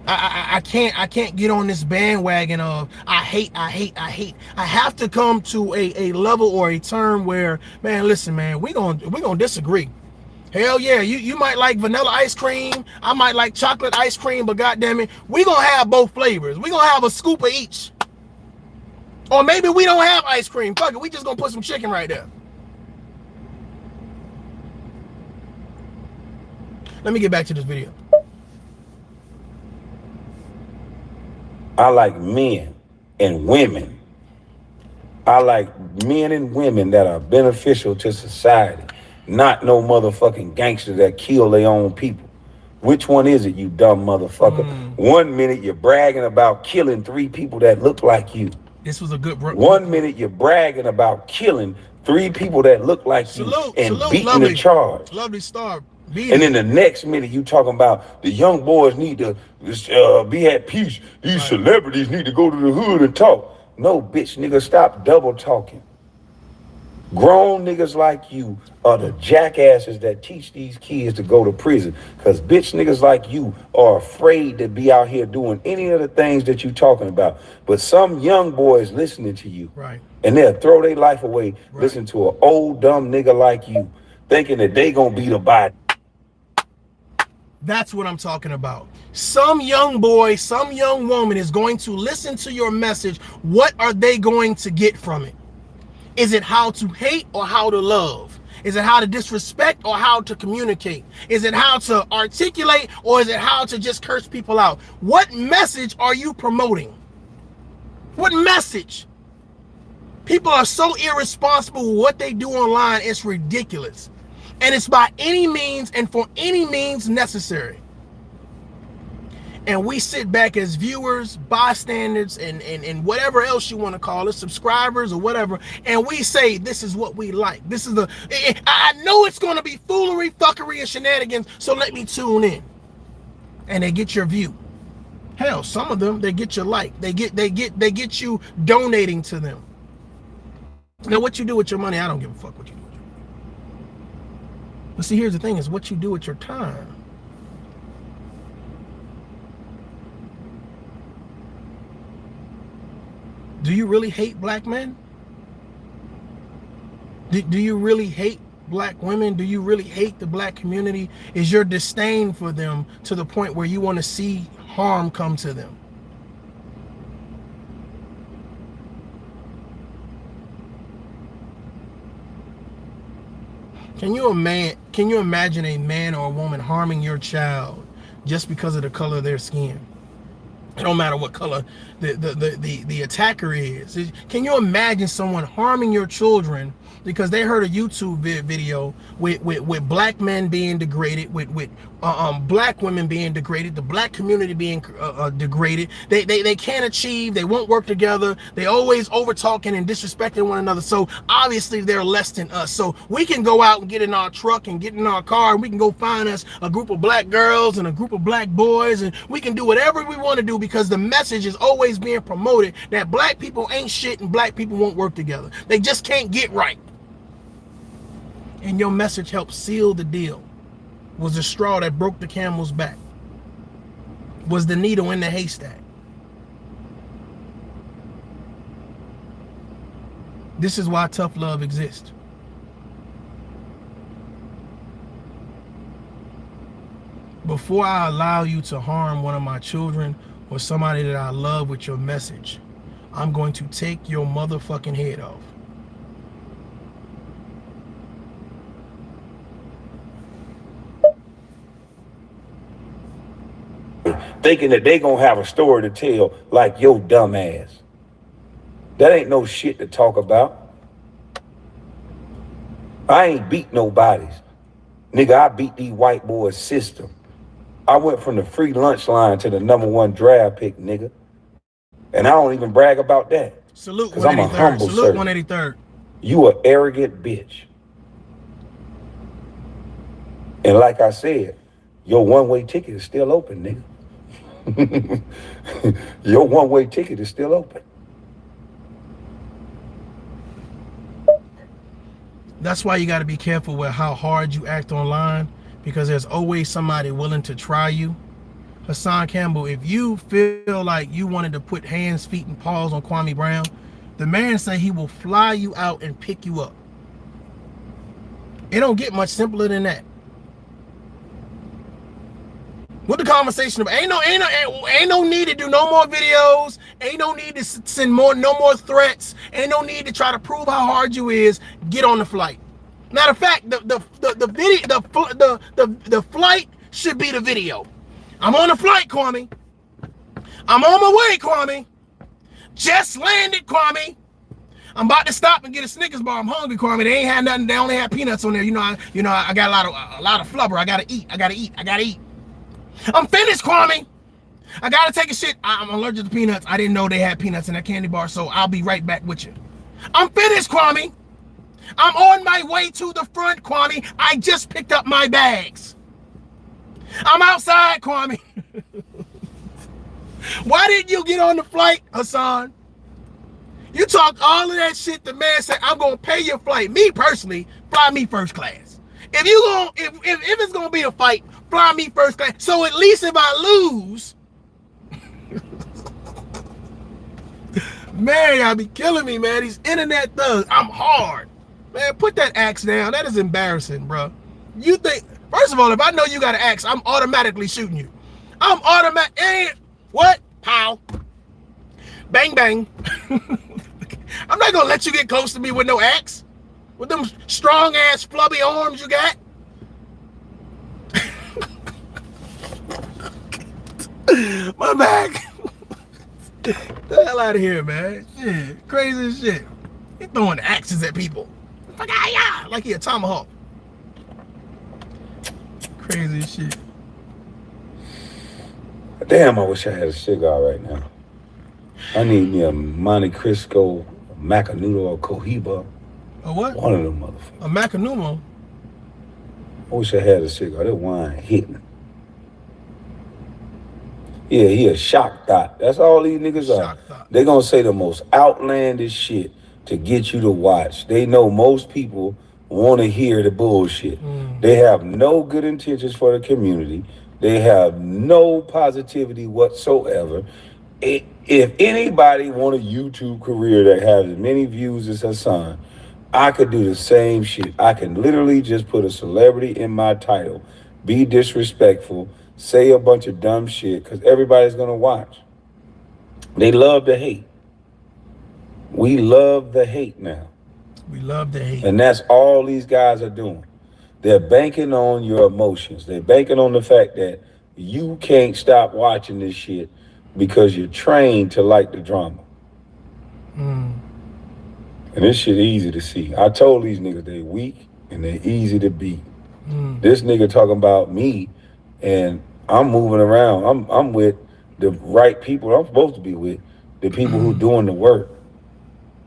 I can't get on this bandwagon of I hate. I have to come to a level or a term where, man, listen, man, we gonna disagree. Hell yeah, you might like vanilla ice cream, I might like chocolate ice cream, but goddamn it, we gonna have both flavors. We gonna have a scoop of each. Or maybe we don't have ice cream. Fuck it, we just gonna put some chicken right there. Let me get back to this video. I like men and women. I like men and women that are beneficial to society, not no motherfucking gangster that kill their own people. Which one is it, you dumb motherfucker? 1 minute you're bragging about killing 3 people that look like you. This was a good 1 minute you're bragging about killing 3 people that look like you and beating the charge. Lovely star. And then the next minute you talking about the young boys need to be at peace. These celebrities need to go to the hood and talk. No, bitch, nigga, stop double talking. Grown niggas like you are the jackasses that teach these kids to go to prison. Because bitch niggas like you are afraid to be out here doing any of the things that you talking about. But some young boys listening to you, right, and they'll throw their life away, listen to an old dumb nigga like you, thinking that they gonna be the body. That's what I'm talking about. Some young boy, some young woman is going to listen to your message. What are they going to get from it? Is it how to hate or how to love? Is it how to disrespect or how to communicate? Is it how to articulate, or is it how to just curse people out? What message are you promoting? What message? People are so irresponsible with what they do online, it's ridiculous. And it's by any means and for any means necessary. And we sit back as viewers, bystanders, and whatever else you want to call it, subscribers or whatever, and we say this is what we like. This is I know it's going to be foolery, fuckery, and shenanigans, so let me tune in. And they get your view. Hell, some of them, they get your like. They get you donating to them. Now, what you do with your money, I don't give a fuck what you do. But see, here's the thing, is what you do with your time. Do you really hate black men? Do you really hate black women? Do you really hate the black community? Is your disdain for them to the point where you want to see harm come to them? Can you imagine a man or a woman harming your child just because of the color of their skin? It don't matter what color the attacker is. Can you imagine someone harming your children because they heard a YouTube video with black men being degraded, with black women being degraded, the black community being degraded? They can't achieve, they won't work together, they always over talking and disrespecting one another. So obviously they're less than us. So we can go out and get in our truck and get in our car and we can go find us a group of black girls and a group of black boys, and we can do whatever we want to do because the message is always being promoted that black people ain't shit and black people won't work together. They just can't get right. And your message helped seal the deal. Was the straw that broke the camel's back. Was the needle in the haystack. This is why tough love exists. Before I allow you to harm one of my children or somebody that I love with your message, I'm going to take your motherfucking head off. Thinking that they gonna have a story to tell like your dumb ass. That ain't no shit to talk about. I ain't beat nobody's. Nigga, I beat these white boys' system. I went from the free lunch line to the #1 draft pick, nigga. And I don't even brag about that. Salute 'cause I'm a 183rd. humble Salute servant. 183rd. You an arrogant bitch. And like I said, your one-way ticket is still open, nigga. Your one-way ticket is still open. That's why you got to be careful with how hard you act online, because there's always somebody willing to try you. Hassan Campbell, if you feel like you wanted to put hands, feet, and paws on Kwame Brown, the man said he will fly you out and pick you up. It don't get much simpler than that. What the conversation about? Ain't no need to do no more videos. Ain't no need to send no more threats. Ain't no need to try to prove how hard you is. Get on the flight. Matter of fact, the flight should be the video. I'm on the flight, Kwame. I'm on my way, Kwame. Just landed, Kwame. I'm about to stop and get a Snickers bar. I'm hungry, Kwame. They ain't had nothing. They only had peanuts on there. I got a lot of flubber. I gotta eat. I'm finished, Kwame. I gotta take a shit. I'm allergic to peanuts. I didn't know they had peanuts in that candy bar, so I'll be right back with you. I'm finished, Kwame. I'm on my way to the front, Kwame. I just picked up my bags. I'm outside, Kwame. Why didn't you get on the flight, Hassan? You talked all of that shit. The man said, I'm gonna pay your flight. Me personally, fly me first class. If it's gonna be a fight, fly me first class. So at least if I lose, man, y'all be killing me, man. These internet thugs. I'm hard. Man, put that axe down. That is embarrassing, bro. You think, first of all, if I know you got an axe, I'm automatically shooting you. I'm automatic. What? Pow. Bang, bang. I'm not gonna let you get close to me with no axe. With them strong ass flubby arms you got. My back. Get the hell out of here, man. Shit, crazy as shit. He throwing axes at people. Like he a tomahawk. Crazy as shit. Damn, I wish I had a cigar right now. I need me a Monte Cristo, a Macanudo, or Cohiba. A what? One of them motherfuckers. A Macanudo. I wish I had a cigar. That wine hitting. Yeah, he a shock thought. That's all these niggas are. They gonna say the most outlandish shit to get you to watch. They know most people want to hear the bullshit. They have no good intentions for the community. They have no positivity whatsoever. If anybody want a YouTube career that has as many views as Hassan, I could do the same shit. I can literally just put a celebrity in my title, be disrespectful, say a bunch of dumb shit, because everybody's gonna watch. They love to hate. We love the hate now. We love the hate. And that's all these guys are doing. They're banking on your emotions. They're banking on the fact that you can't stop watching this shit because you're trained to like the drama. Mm. And this shit easy to see. I told these niggas they weak and they're easy to beat. This nigga talking about me and I'm moving around. I'm with the right people I'm supposed to be with. The people who doing the work.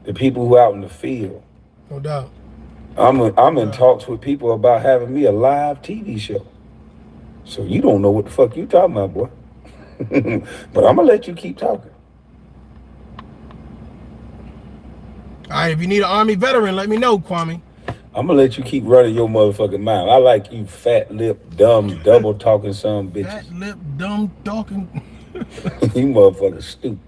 The people who out in the field. No doubt. I'm in talks with people about having me a live TV show. So you don't know what the fuck you talking about, boy. But I'm gonna let you keep talking. All right, if you need an Army veteran, let me know, Kwame. I'm gonna let you keep running your motherfucking mouth. I like you fat lip, dumb, double talking some bitches. Fat lip, dumb talking. You motherfuckers stupid.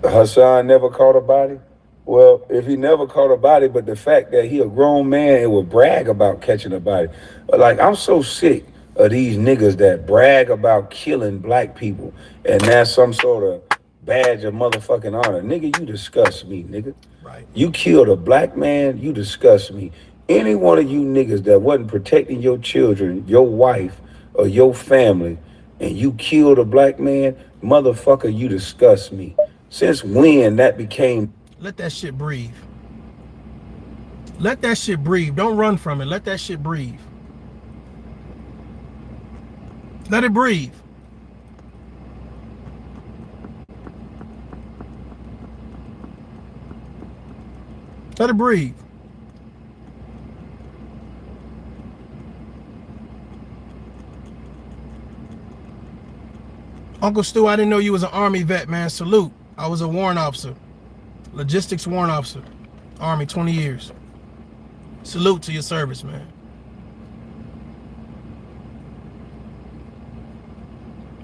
Hassan never caught a body? Well, if he never caught a body, but the fact that he a grown man and will brag about catching a body. Like, I'm so sick of these niggas that brag about killing black people and that's some sort of badge of motherfucking honor. Nigga, you disgust me, nigga. Right. You killed a black man, you disgust me. Any one of you niggas that wasn't protecting your children, your wife, or your family, and you killed a black man, motherfucker, you disgust me. Since when that became... Let that shit breathe. Let that shit breathe. Don't run from it. Let that shit breathe. Let it breathe. Let it breathe. Uncle Stu, I didn't know you was an Army vet, man. Salute. I was a warrant officer. Logistics warrant officer. Army, 20 years. Salute to your service, man.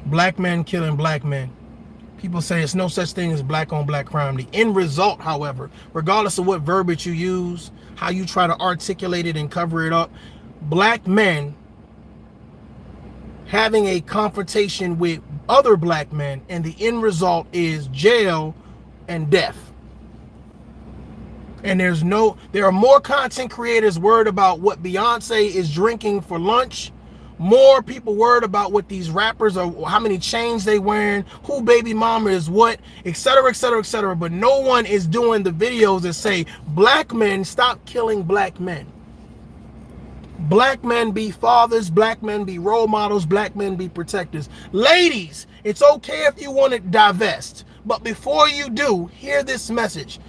Black men killing black men. People say it's no such thing as black on black crime. The end result, however, regardless of what verbiage you use, how you try to articulate it and cover it up, black men having a confrontation with other black men, and the end result is jail and death. And there are more content creators worried about what Beyonce is drinking for lunch, more people worried about what these rappers are, how many chains they wearing, who baby mama is what, etc., etc., etc. But no one is doing the videos that say, black men, stop killing black men. Black men be fathers, black men be role models, black men be protectors. Ladies, it's okay if you want to divest, but before you do, hear this message.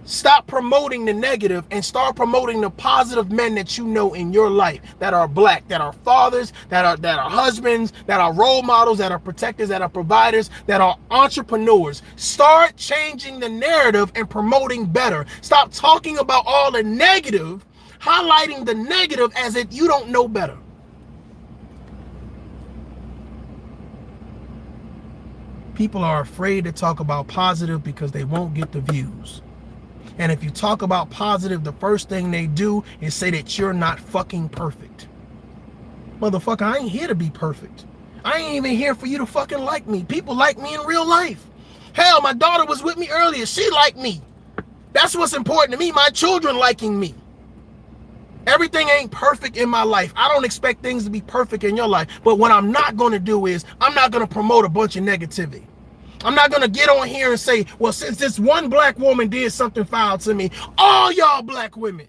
Stop promoting the negative and start promoting the positive men that you know in your life that are black, that are fathers, that are husbands, that are role models, that are protectors, that are providers, that are entrepreneurs. Start changing the narrative and promoting better. Stop talking about all the negative, highlighting the negative as if you don't know better. People are afraid to talk about positive because they won't get the views. And if you talk about positive, the first thing they do is say that you're not fucking perfect. Motherfucker, I ain't here to be perfect. I ain't even here for you to fucking like me. People like me in real life. Hell, my daughter was with me earlier. She liked me. That's what's important to me. My children liking me. Everything ain't perfect in my life. I don't expect things to be perfect in your life. But what I'm not going to do is I'm not going to promote a bunch of negativity. I'm not going to get on here and say, well, since this one black woman did something foul to me, all y'all black women.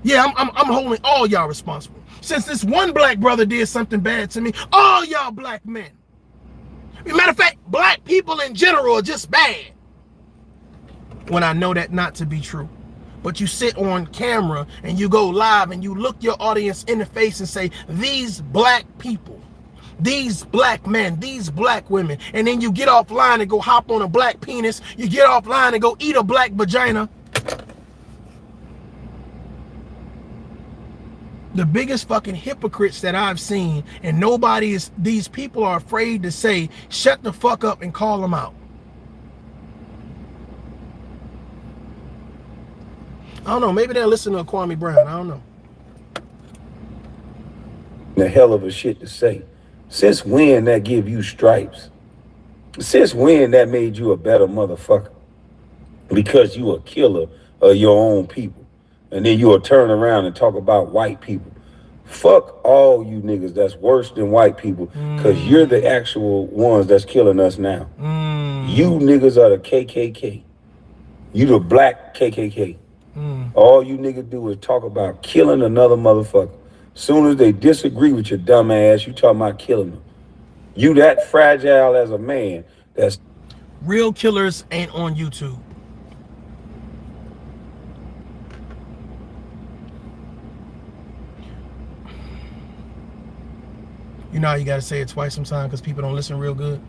Yeah, I'm holding all y'all responsible. Since this one black brother did something bad to me, all y'all black men. Matter of fact, black people in general are just bad. When I know that not to be true. But you sit on camera and you go live and you look your audience in the face and say, these black people, these black men, these black women, and then you get offline and go hop on a black penis, you get offline and go eat a black vagina. The biggest fucking hypocrites that I've seen, and these people are afraid to say, shut the fuck up and call them out. I don't know. Maybe they'll listen to Kwame Brown. I don't know. The hell of a shit to say. Since when that give you stripes? Since when that made you a better motherfucker? Because you a killer of your own people. And then you'll turn around and talk about white people. Fuck all you niggas that's worse than white people, because you're the actual ones that's killing us now. You niggas are the KKK. You the black KKK. All you niggas do is talk about killing another motherfucker. Soon as they disagree with your dumb ass, you talking about killing them. You that fragile as a man. That's real killers ain't on YouTube. You know how you gotta say it twice sometimes because people don't listen real good.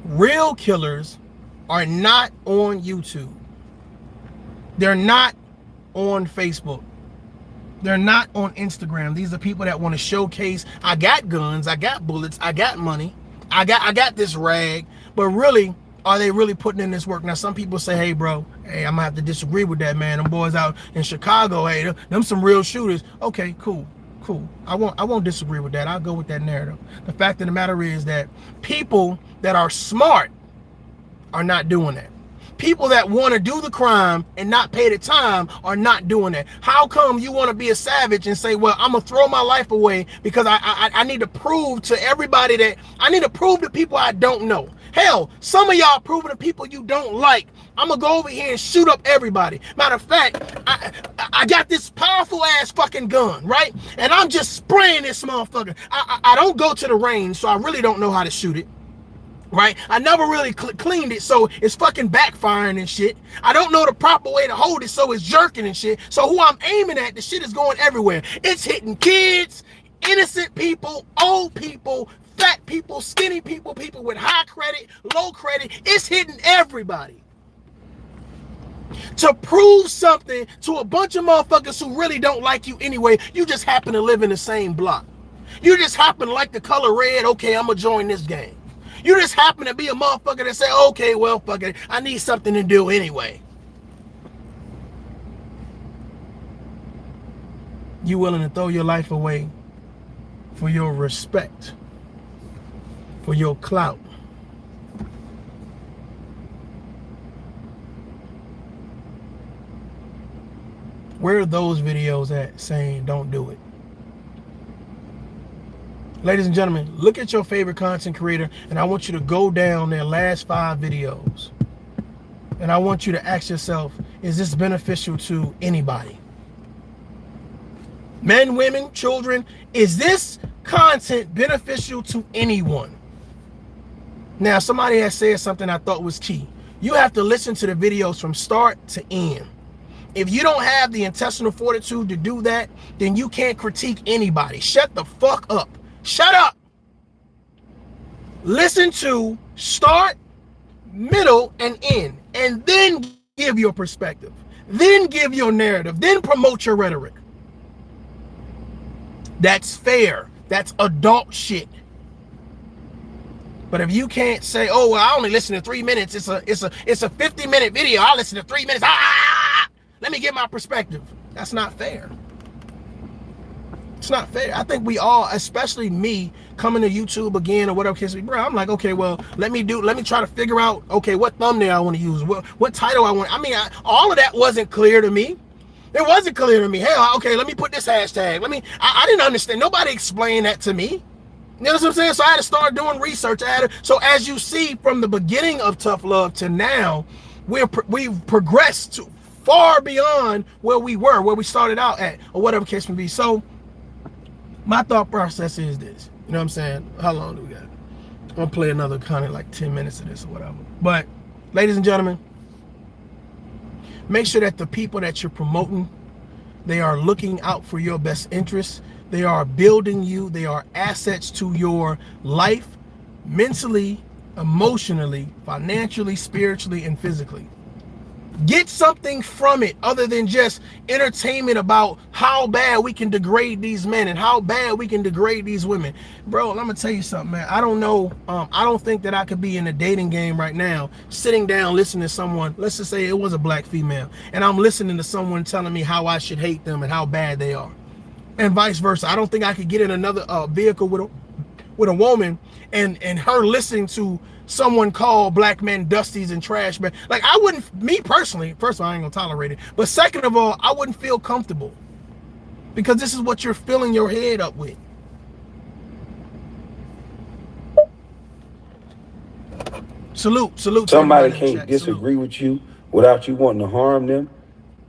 Real killers are not on YouTube. They're not on Facebook. They're not on Instagram. These are people that want to showcase, I got guns, I got bullets, I got money, I got this rag. But really, are they really putting in this work? Now, some people say, hey, bro, hey, I'm gonna have to disagree with that, man. Them boys out in Chicago, hey, them some real shooters. Okay, cool. I won't disagree with that. I'll go with that narrative. The fact of the matter is that people that are smart are not doing that. People that want to do the crime and not pay the time are not doing that. How come you want to be a savage and say, well, I'm gonna throw my life away because I need to prove to everybody that I need to prove to people I don't know. Hell, some of y'all proving to people you don't like. I'm gonna go over here and shoot up everybody. Matter of fact, I got this powerful ass fucking gun, right? And I'm just spraying this motherfucker. I don't go to the range, so I really don't know how to shoot it. Right? I never really cleaned it, so it's fucking backfiring and shit. I don't know the proper way to hold it, so it's jerking and shit. So who I'm aiming at, the shit is going everywhere. It's hitting kids, innocent people, old people, fat people, skinny people, people with high credit, low credit. It's hitting everybody. To prove something to a bunch of motherfuckers who really don't like you anyway, you just happen to live in the same block. You just happen to like the color red, okay, I'm gonna join this gang. You just happen to be a motherfucker that say, okay, well, fuck it, I need something to do anyway. You willing to throw your life away for your respect, for your clout. Where are those videos at saying don't do it? Ladies and gentlemen, look at your favorite content creator and I want you to go down their last 5 videos. And I want you to ask yourself, is this beneficial to anybody? Men, women, children, is this content beneficial to anyone? Now, somebody has said something I thought was key. You have to listen to the videos from start to end. If you don't have the intestinal fortitude to do that, then you can't critique anybody. Shut the fuck up. Shut up. Listen to start, middle, and end, and then give your perspective. Then give your narrative. Then promote your rhetoric. That's fair. That's adult shit. But if you can't say, oh, well, I only listen to 3 minutes. It's a 50-minute video. I listen to 3 minutes. Let me get my perspective. That's not fair. It's not fair. I think we all, especially me, coming to YouTube again or whatever case, bro, I'm like, okay, well, let me try to figure out, okay, what thumbnail I want to use, what title I want. I mean, all of that wasn't clear to me. It wasn't clear to me. Hell, okay, let me put this hashtag. I didn't understand. Nobody explained that to me. You know what I'm saying? So I had to start doing research. So as you see, from the beginning of ToughLove to now, we've progressed to far beyond where we started out at, or whatever case may be. So my thought process is this. You know what I'm saying? How long do we got? I'm gonna play another kind of like 10 minutes of this or whatever. But ladies and gentlemen, make sure that the people that you're promoting, they are looking out for your best interests. They are building you. They are assets to your life, mentally, emotionally, financially, spiritually, and physically. Get something from it other than just entertainment about how bad we can degrade these men and how bad we can degrade these women. Bro, I'm gonna tell you something, man. I don't know. I don't think that I could be in a dating game right now, sitting down, listening to someone. Let's just say it was a black female, and I'm listening to someone telling me how I should hate them and how bad they are, and vice versa. I don't think I could get in another vehicle with a woman and her listening to someone call black men dusties and trash men. Like, I wouldn't, me personally, first of all, I ain't gonna tolerate it, but second of all, I wouldn't feel comfortable, because this is what you're filling your head up with. Salute to Somebody everybody in the can't chat. disagree with you without you wanting to harm them.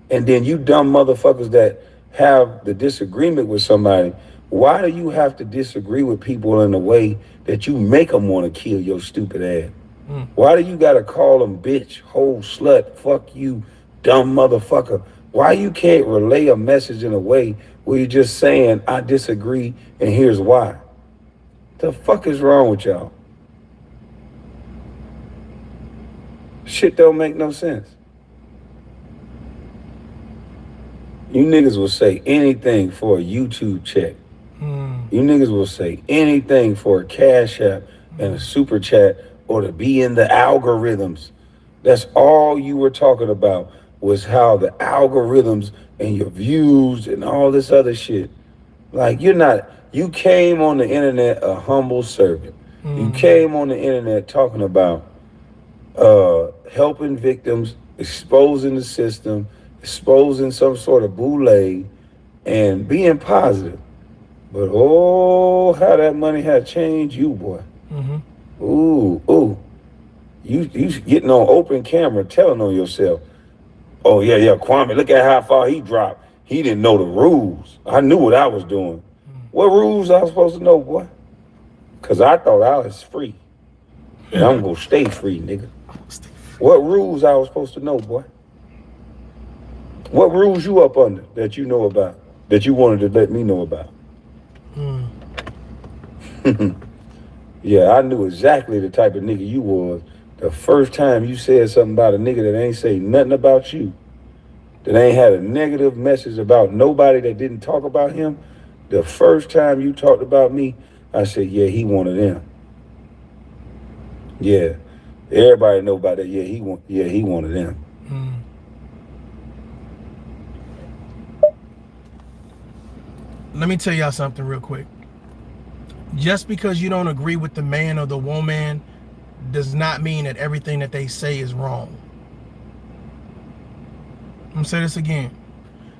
And then you dumb motherfuckers that have the disagreement with somebody, why do you have to disagree with people in a way that you make them want to kill your stupid ass? Why do you got to call them bitch, hoe, slut, fuck you, dumb motherfucker? Why you can't relay a message in a way where you're just saying, I disagree and here's why? The fuck is wrong with y'all? Shit don't make no sense. You niggas will say anything for a YouTube check. You niggas will say anything for a cash app and a super chat or to be in the algorithms. That's all you were talking about, was how the algorithms and your views and all this other shit. Like, you came on the internet a humble servant. You came on the internet talking about helping victims, exposing the system, exposing some sort of boule, and being positive. But oh, how that money had changed you, boy. Ooh. You getting on open camera telling on yourself, oh yeah, Kwame, look at how far he dropped. He didn't know the rules. I knew what I was doing. What rules I was supposed to know, boy? Because I thought I was free. And I'm going to stay free, nigga. What rules I was supposed to know, boy? What rules you up under that you know about, that you wanted to let me know about? Yeah, I knew exactly the type of nigga you was the first time you said something about a nigga that ain't say nothing about you, that ain't had a negative message about nobody, that didn't talk about him. The first time you talked about me, I said, yeah, he one of them. Yeah, everybody know about that. Yeah, he one of them. Let me tell y'all something real quick. Just because you don't agree with the man or the woman does not mean that everything that they say is wrong. I'm gonna say this again.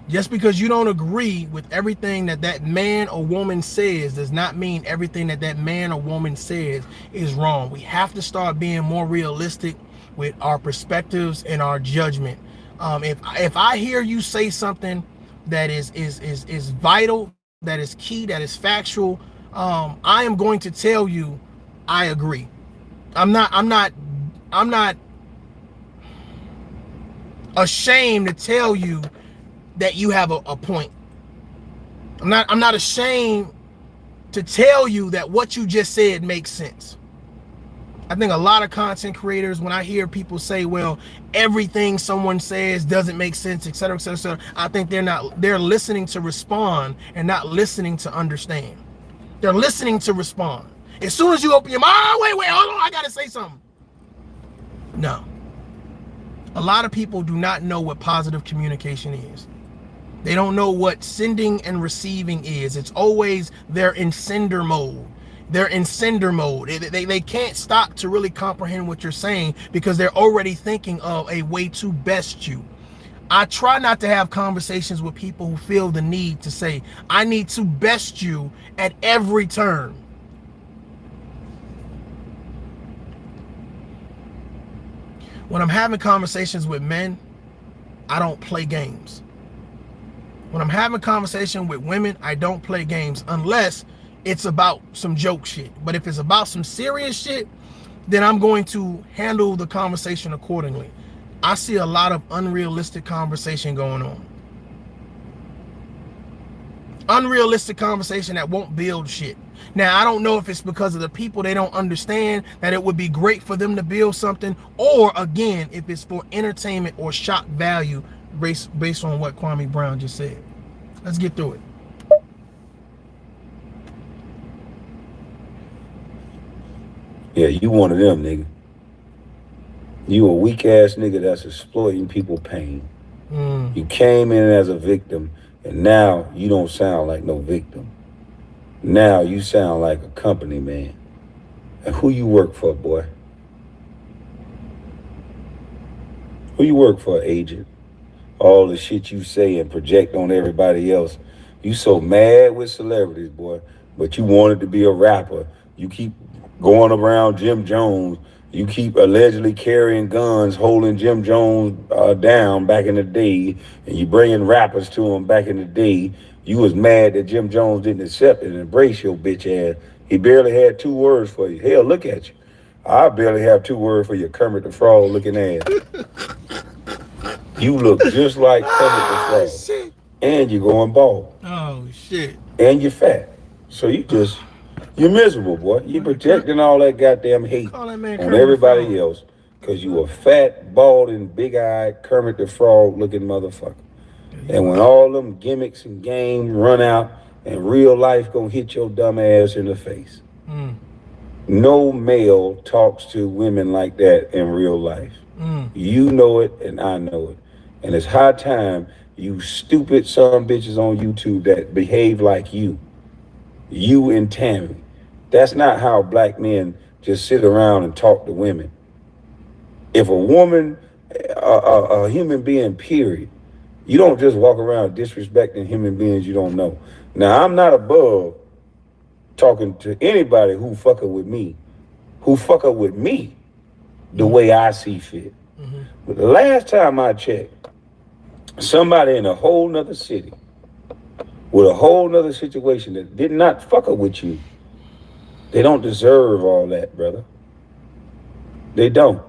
Just because you don't agree with everything that that man or woman says does not mean everything that that man or woman says is wrong. We have to start being more realistic with our perspectives and our judgment. If I hear you say something that is vital, that is key, that is factual, I am going to tell you I agree. I'm not ashamed to tell you that you have a point. I'm not ashamed to tell you that what you just said makes sense. I think a lot of content creators, when I hear people say, well, everything someone says doesn't make sense, et cetera, et cetera, et cetera, I think they're listening to respond and not listening to understand. They're listening to respond. As soon as you open your mouth, wait, hold on, I gotta say something. No. A lot of people do not know what positive communication is. They don't know what sending and receiving is. It's always they're in sender mode. They're in sender mode. They can't stop to really comprehend what you're saying because they're already thinking of a way to best you. I try not to have conversations with people who feel the need to say, I need to best you at every turn. When I'm having conversations with men, I don't play games. When I'm having conversation with women, I don't play games unless it's about some joke shit. But if it's about some serious shit, then I'm going to handle the conversation accordingly. I see a lot of unrealistic conversation going on. unrealistic conversation that won't build shit. Now, I don't know if it's because of the people, they don't understand that it would be great for them to build something, or again, if it's for entertainment or shock value based on what Kwame Brown just said. Let's get through it. Yeah, you one of them, nigga. You a weak ass nigga that's exploiting people's pain. You came in as a victim, and now you don't sound like no victim. Now you sound like a company man. And who you work for, boy? Who you work for, agent? All the shit you say and project on everybody else. You so mad with celebrities, boy, but you wanted to be a rapper. You keep going around Jim Jones. You keep allegedly carrying guns, holding Jim Jones down back in the day, and you bringing rappers to him back in the day. You was mad that Jim Jones didn't accept and embrace your bitch ass. He barely had 2 words for you. Hell, look at you. I barely have 2 words for your Kermit the Frog looking ass. You look just like Kermit the Frog. Shit. And you're going bald. Oh, shit. And you're fat. So you're miserable, boy. You projecting all that goddamn hate on everybody else because you a fat, bald, and big-eyed Kermit the Frog looking motherfucker. And when all them gimmicks and games run out and real life gonna hit your dumb ass in the face. No male talks to women like that in real life. You know it and I know it. And it's high time you stupid some bitches on YouTube that behave like you and Tammy. That's not how black men just sit around and talk to women. If a woman, a human being, period, you don't just walk around disrespecting human beings you don't know. Now, I'm not above talking to anybody who fuck up with me the way I see fit. But the last time I checked, somebody in a whole nother city with a whole nother situation that did not fuck up with you, they don't deserve all that, brother. They don't.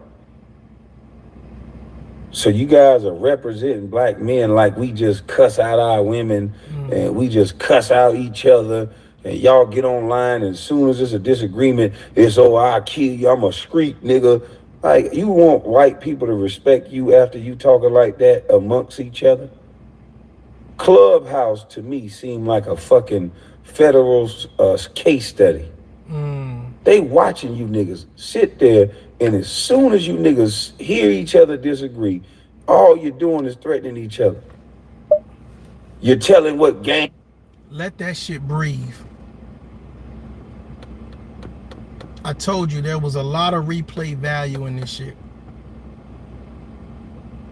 So you guys are representing black men like we just cuss out our women and we just cuss out each other, and y'all get online and as soon as there's a disagreement, it's, oh, I'll kill you, I'm a street nigga. Like, you want white people to respect you after you talking like that amongst each other? Clubhouse to me seemed like a fucking federal case study. They watching you niggas sit there, and as soon as you niggas hear each other disagree, all you're doing is threatening each other. You're telling what gang. Let that shit breathe. I told you there was a lot of replay value in this shit.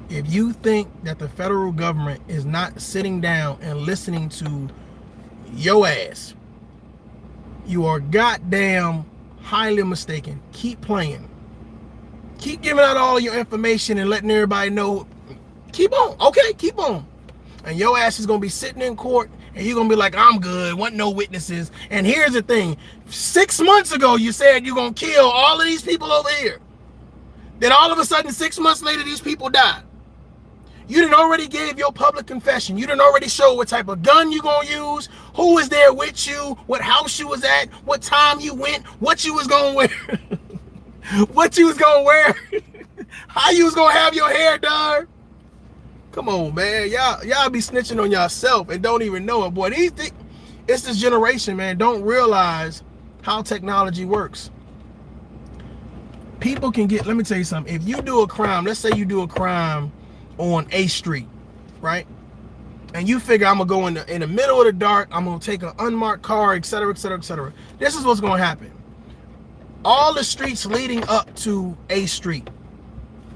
If you think that the federal government is not sitting down and listening to your ass, you are goddamn highly mistaken. Keep playing. Keep giving out all your information and letting everybody know. Keep on. Okay, keep on. And your ass is going to be sitting in court and you're going to be like, I'm good. Want no witnesses. And here's the thing. 6 months ago, you said you're going to kill all of these people over here. Then all of a sudden, 6 months later, these people die. You done already gave your public confession. You done already showed what type of gun you gonna use, who was there with you, what house you was at, what time you went, what you was gonna wear, what you was gonna wear, how you was gonna have your hair done. Come on, man. Y'all be snitching on yourself and don't even know it, boy. It's this generation, man, don't realize how technology works. People can get, let me tell you something. If you do a crime, let's say you do a crime on A Street, right? And you figure I'm gonna go in the middle of the dark, I'm gonna take an unmarked car, etc., etc., etc. This is what's gonna happen. All the streets leading up to A Street,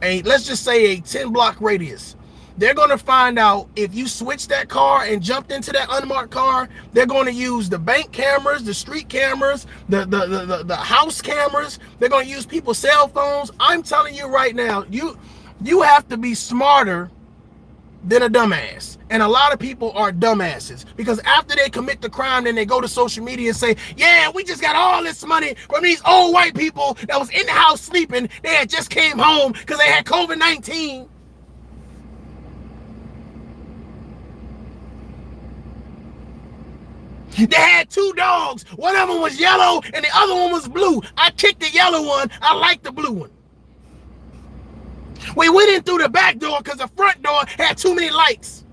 let's just say a 10-block radius, they're gonna find out if you switch that car and jumped into that unmarked car, they're gonna use the bank cameras, the street cameras, the house cameras, they're gonna use people's cell phones. I'm telling you right now, you have to be smarter than a dumbass. And a lot of people are dumbasses because after they commit the crime, then they go to social media and say, yeah, we just got all this money from these old white people that was in the house sleeping. They had just came home because they had COVID-19. They had 2 dogs. One of them was yellow and the other one was blue. I kicked the yellow one. I liked the blue one. We went in through the back door because the front door had too many lights.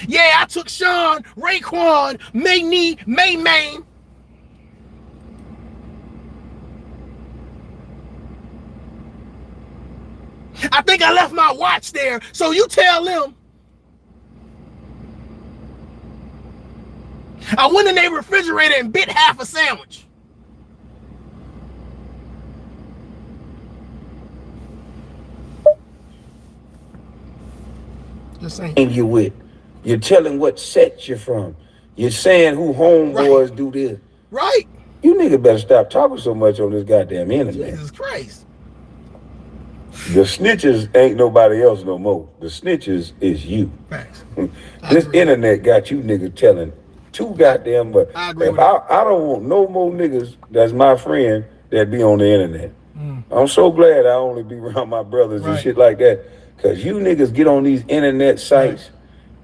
Yeah, I took Sean, Raekwon, May. I think I left my watch there, so you tell them. I went in their refrigerator and bit half a sandwich. Just saying. And you with. You're telling what set you're from. You're saying who homeboys do this. Right. You niggas better stop talking so much on this goddamn internet. Jesus Christ. The snitches ain't nobody else no more. The snitches is you. Facts. This internet got you niggas telling too goddamn much. I agree with I don't want no more niggas that's my friend that be on the internet. I'm so glad I only be around my brothers and shit like that. Cause you niggas get on these internet sites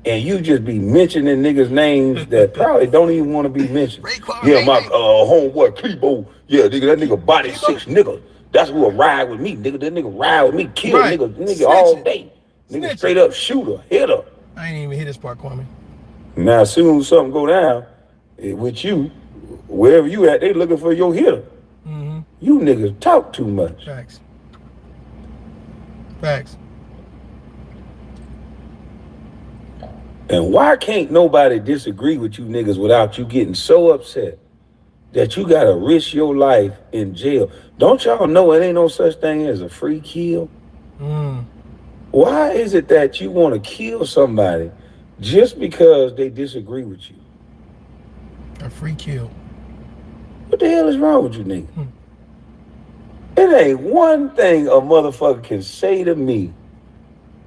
and you just be mentioning niggas' names that probably don't even want to be mentioned. Yeah, my homeboy Clebo. Yeah, nigga, that nigga body 6 nigga. That's who will ride with me, nigga. That nigga ride with me, kill nigga all day. Nigga straight up shooter, hitter. I ain't even hit this part, Kwame. Now, as soon as something go down with you, wherever you at, they looking for your hitter. You niggas talk too much. Facts. Facts. And why can't nobody disagree with you niggas without you getting so upset that you gotta risk your life in jail? Don't y'all know it ain't no such thing as a free kill? Why is it that you want to kill somebody just because they disagree with you? A free kill. What the hell is wrong with you niggas? It ain't one thing a motherfucker can say to me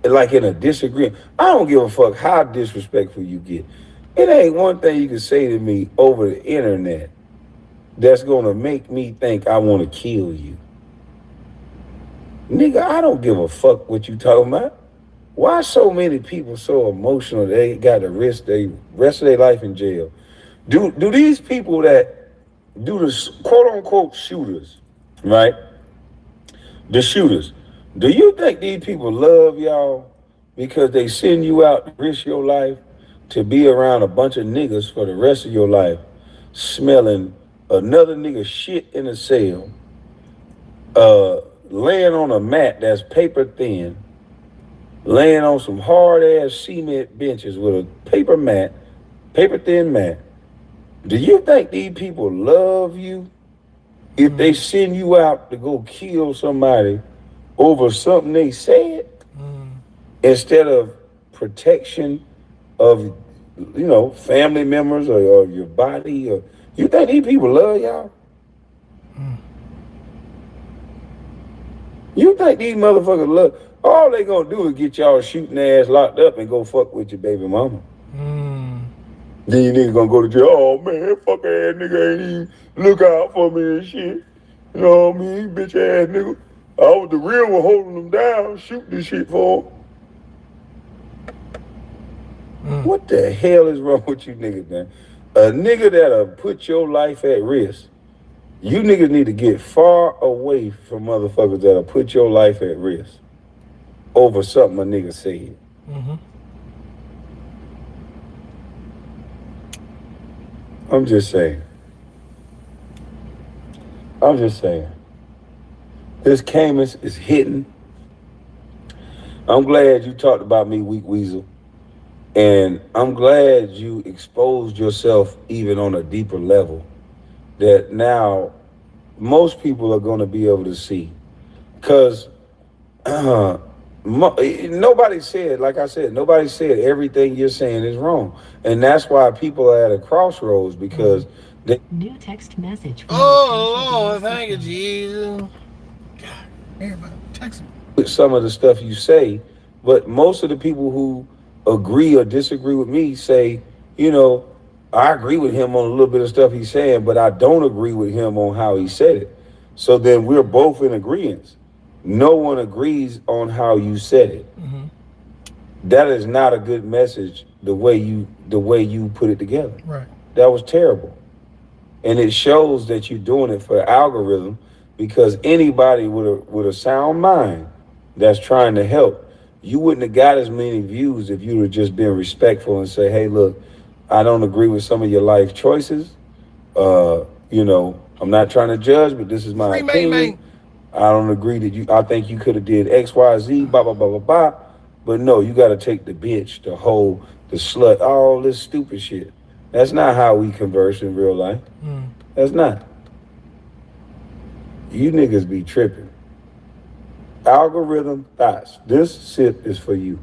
like in a disagreement. I don't give a fuck how disrespectful you get. It ain't one thing you can say to me over the internet that's gonna make me think I want to kill you. Nigga, I don't give a fuck what you talking about. Why so many people so emotional they got to risk the rest of their life in jail? Do these people that do the quote unquote shooters, right? The shooters, do you think these people love y'all because they send you out to risk your life to be around a bunch of niggas for the rest of your life, smelling another nigga shit in a cell, laying on a mat that's paper thin, laying on some hard ass cement benches with a paper thin mat? Do you think these people love you if they send you out to go kill somebody over something they said instead of protection of, you know, family members or your body? Or you think these people love y'all? You think these motherfuckers love? All they gonna do is get y'all shooting ass locked up and go fuck with your baby mama. Then you niggas gonna go to jail. Oh man, fuck ass nigga ain't even look out for me and shit. You know what I mean? Bitch ass nigga. I was the real one holding them down, shooting this shit for them. What the hell is wrong with you niggas, man? A nigga that'll put your life at risk. You niggas need to get far away from motherfuckers that'll put your life at risk over something a nigga said. I'm just saying. This Camus is hitting. I'm glad you talked about me, Weak Weasel. And I'm glad you exposed yourself even on a deeper level that now most people are going to be able to see. Because nobody said, like I said, nobody said everything you're saying is wrong. And that's why people are at a crossroads, because they... New text message from Oh, thank you, Jesus. God, everybody text me. With some of the stuff you say, but most of the people who agree or disagree with me say, you know, I agree with him on a little bit of stuff he's saying, but I don't agree with him on how he said it. So then we're both in agreement. No one agrees on how you said it. That is not a good message the way you put it together. Right. That was terrible. And it shows that you're doing it for algorithm, because anybody with a sound mind that's trying to help, you wouldn't have got as many views if you would have just been respectful and say, hey, look, I don't agree with some of your life choices. I'm not trying to judge, but this is my opinion. I don't agree that I think you could have did X, Y, Z, blah, blah, blah, blah, blah. But no, you got to take the bitch, the hoe, the slut, all this stupid shit. That's not how we converse in real life. That's not. You niggas be tripping. Algorithm thoughts. This sip is for you.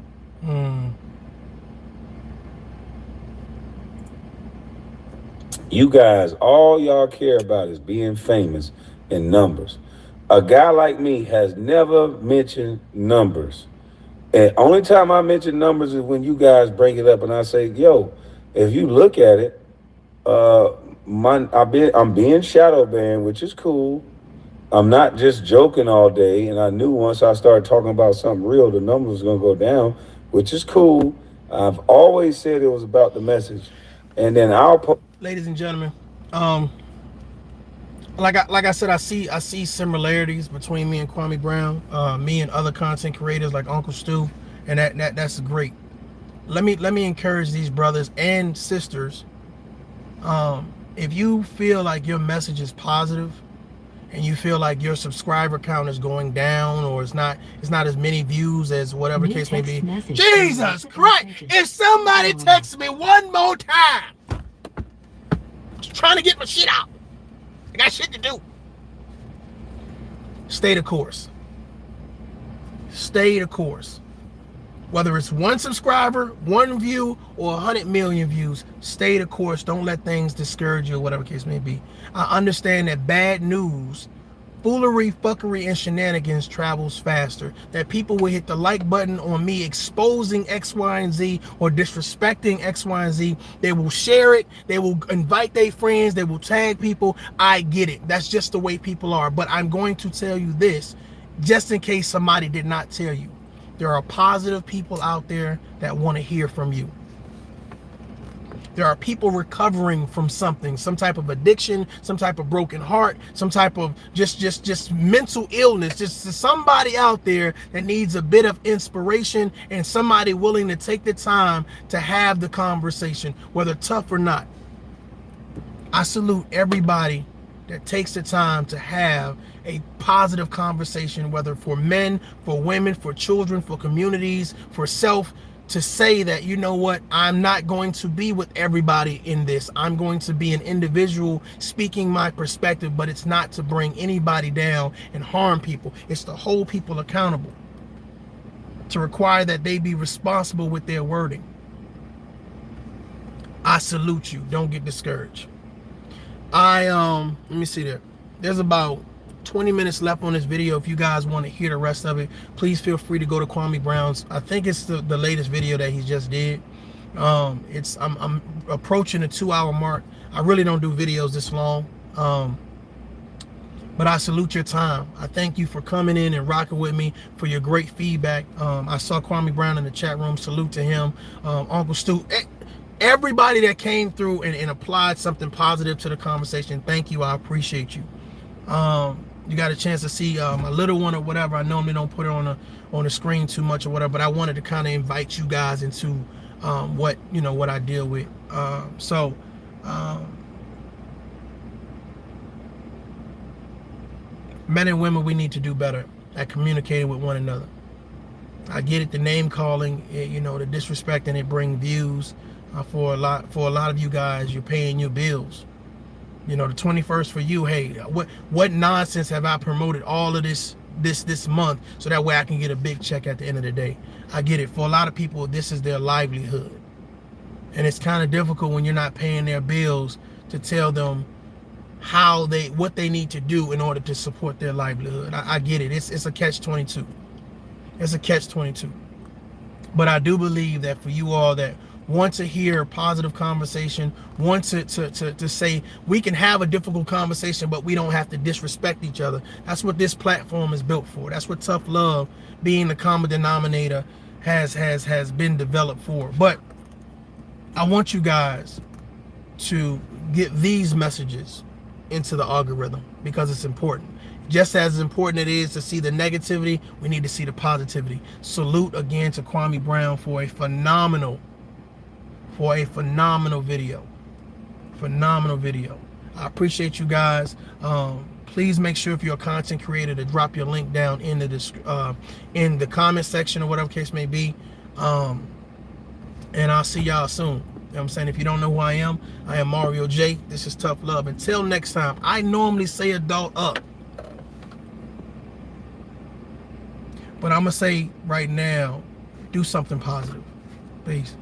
You guys, all y'all care about is being famous and numbers. A guy like me has never mentioned numbers. And only time I mention numbers is when you guys bring it up and I say, yo, if you look at it, I'm being shadow banned, which is cool. I'm not just joking all day. And I knew once I started talking about something real, the numbers was going to go down, which is cool. I've always said it was about the message. And then ladies and gentlemen, like I said, I see similarities between me and Kwame Brown, me and other content creators like Uncle Stu, and that's great. Let me encourage these brothers and sisters. If you feel like your message is positive, and you feel like your subscriber count is going down, or it's not as many views as whatever the case may be. Jesus Christ! If somebody texts me one more time, just trying to get my shit out. I got shit to do. Stay the course. Stay the course. Whether it's one subscriber, one view, or 100 million views, stay the course. Don't let things discourage you, or whatever the case may be. I understand that bad news, foolery, fuckery, and shenanigans travels faster. That people will hit the like button on me exposing X, Y, and Z, or disrespecting X, Y, and Z. They will share it. They will invite their friends. They will tag people. I get it. That's just the way people are. But I'm going to tell you this, just in case somebody did not tell you. There are positive people out there that want to hear from you. There are people recovering from something, some type of addiction, some type of broken heart, some type of just mental illness. Just somebody out there that needs a bit of inspiration, and somebody willing to take the time to have the conversation, whether tough or not. I salute everybody that takes the time to have a positive conversation, whether for men, for women, for children, for communities, for self, to say that, you know what, I'm not going to be with everybody in this. I'm going to be an individual speaking my perspective, but it's not to bring anybody down and harm people. It's to hold people accountable, to require that they be responsible with their wording. I salute you. Don't get discouraged. Let me see there. There's about 20 minutes left on this video. If you guys want to hear the rest of it, please feel free to go to Kwame Brown's. I think it's the latest video that he just did. I'm approaching the 2-hour mark. I really don't do videos this long. But I salute your time. I thank you for coming in and rocking with me, for your great feedback. I saw Kwame Brown in the chat room. Salute to him. Uncle Stu. Everybody that came through and applied something positive to the conversation, thank you. I appreciate you. You got a chance to see my little one or whatever. I normally don't put it on the screen too much or whatever, but I wanted to kind of invite you guys into what I deal with. Men and women, we need to do better at communicating with one another. I get it, the name calling, the disrespecting, it bring views. For a lot of you guys, you're paying your bills. The 21st for you, hey, what nonsense have I promoted all of this month so that way I can get a big check at the end of the day? I get it. For a lot of people, this is their livelihood. And it's kind of difficult when you're not paying their bills to tell them what they need to do in order to support their livelihood. I get it. It's a catch-22. It's a catch-22. But I do believe that for you all that want to hear positive conversation, want to say we can have a difficult conversation, but we don't have to disrespect each other. That's what this platform is built for. That's what tough love, being the common denominator, has been developed for. But I want you guys to get these messages into the algorithm, because it's important. Just as important it is to see the negativity, we need to see the positivity. Salute again to Kwame Brown for a phenomenal video. Phenomenal video. I appreciate you guys. Please make sure, if you're a content creator, to drop your link down in the comment section or whatever case may be. And I'll see y'all soon. You know what I'm saying? If you don't know who I am Mario J. This is Tough Love. Until next time, I normally say adult up, but I'm going to say right now, do something positive. Peace.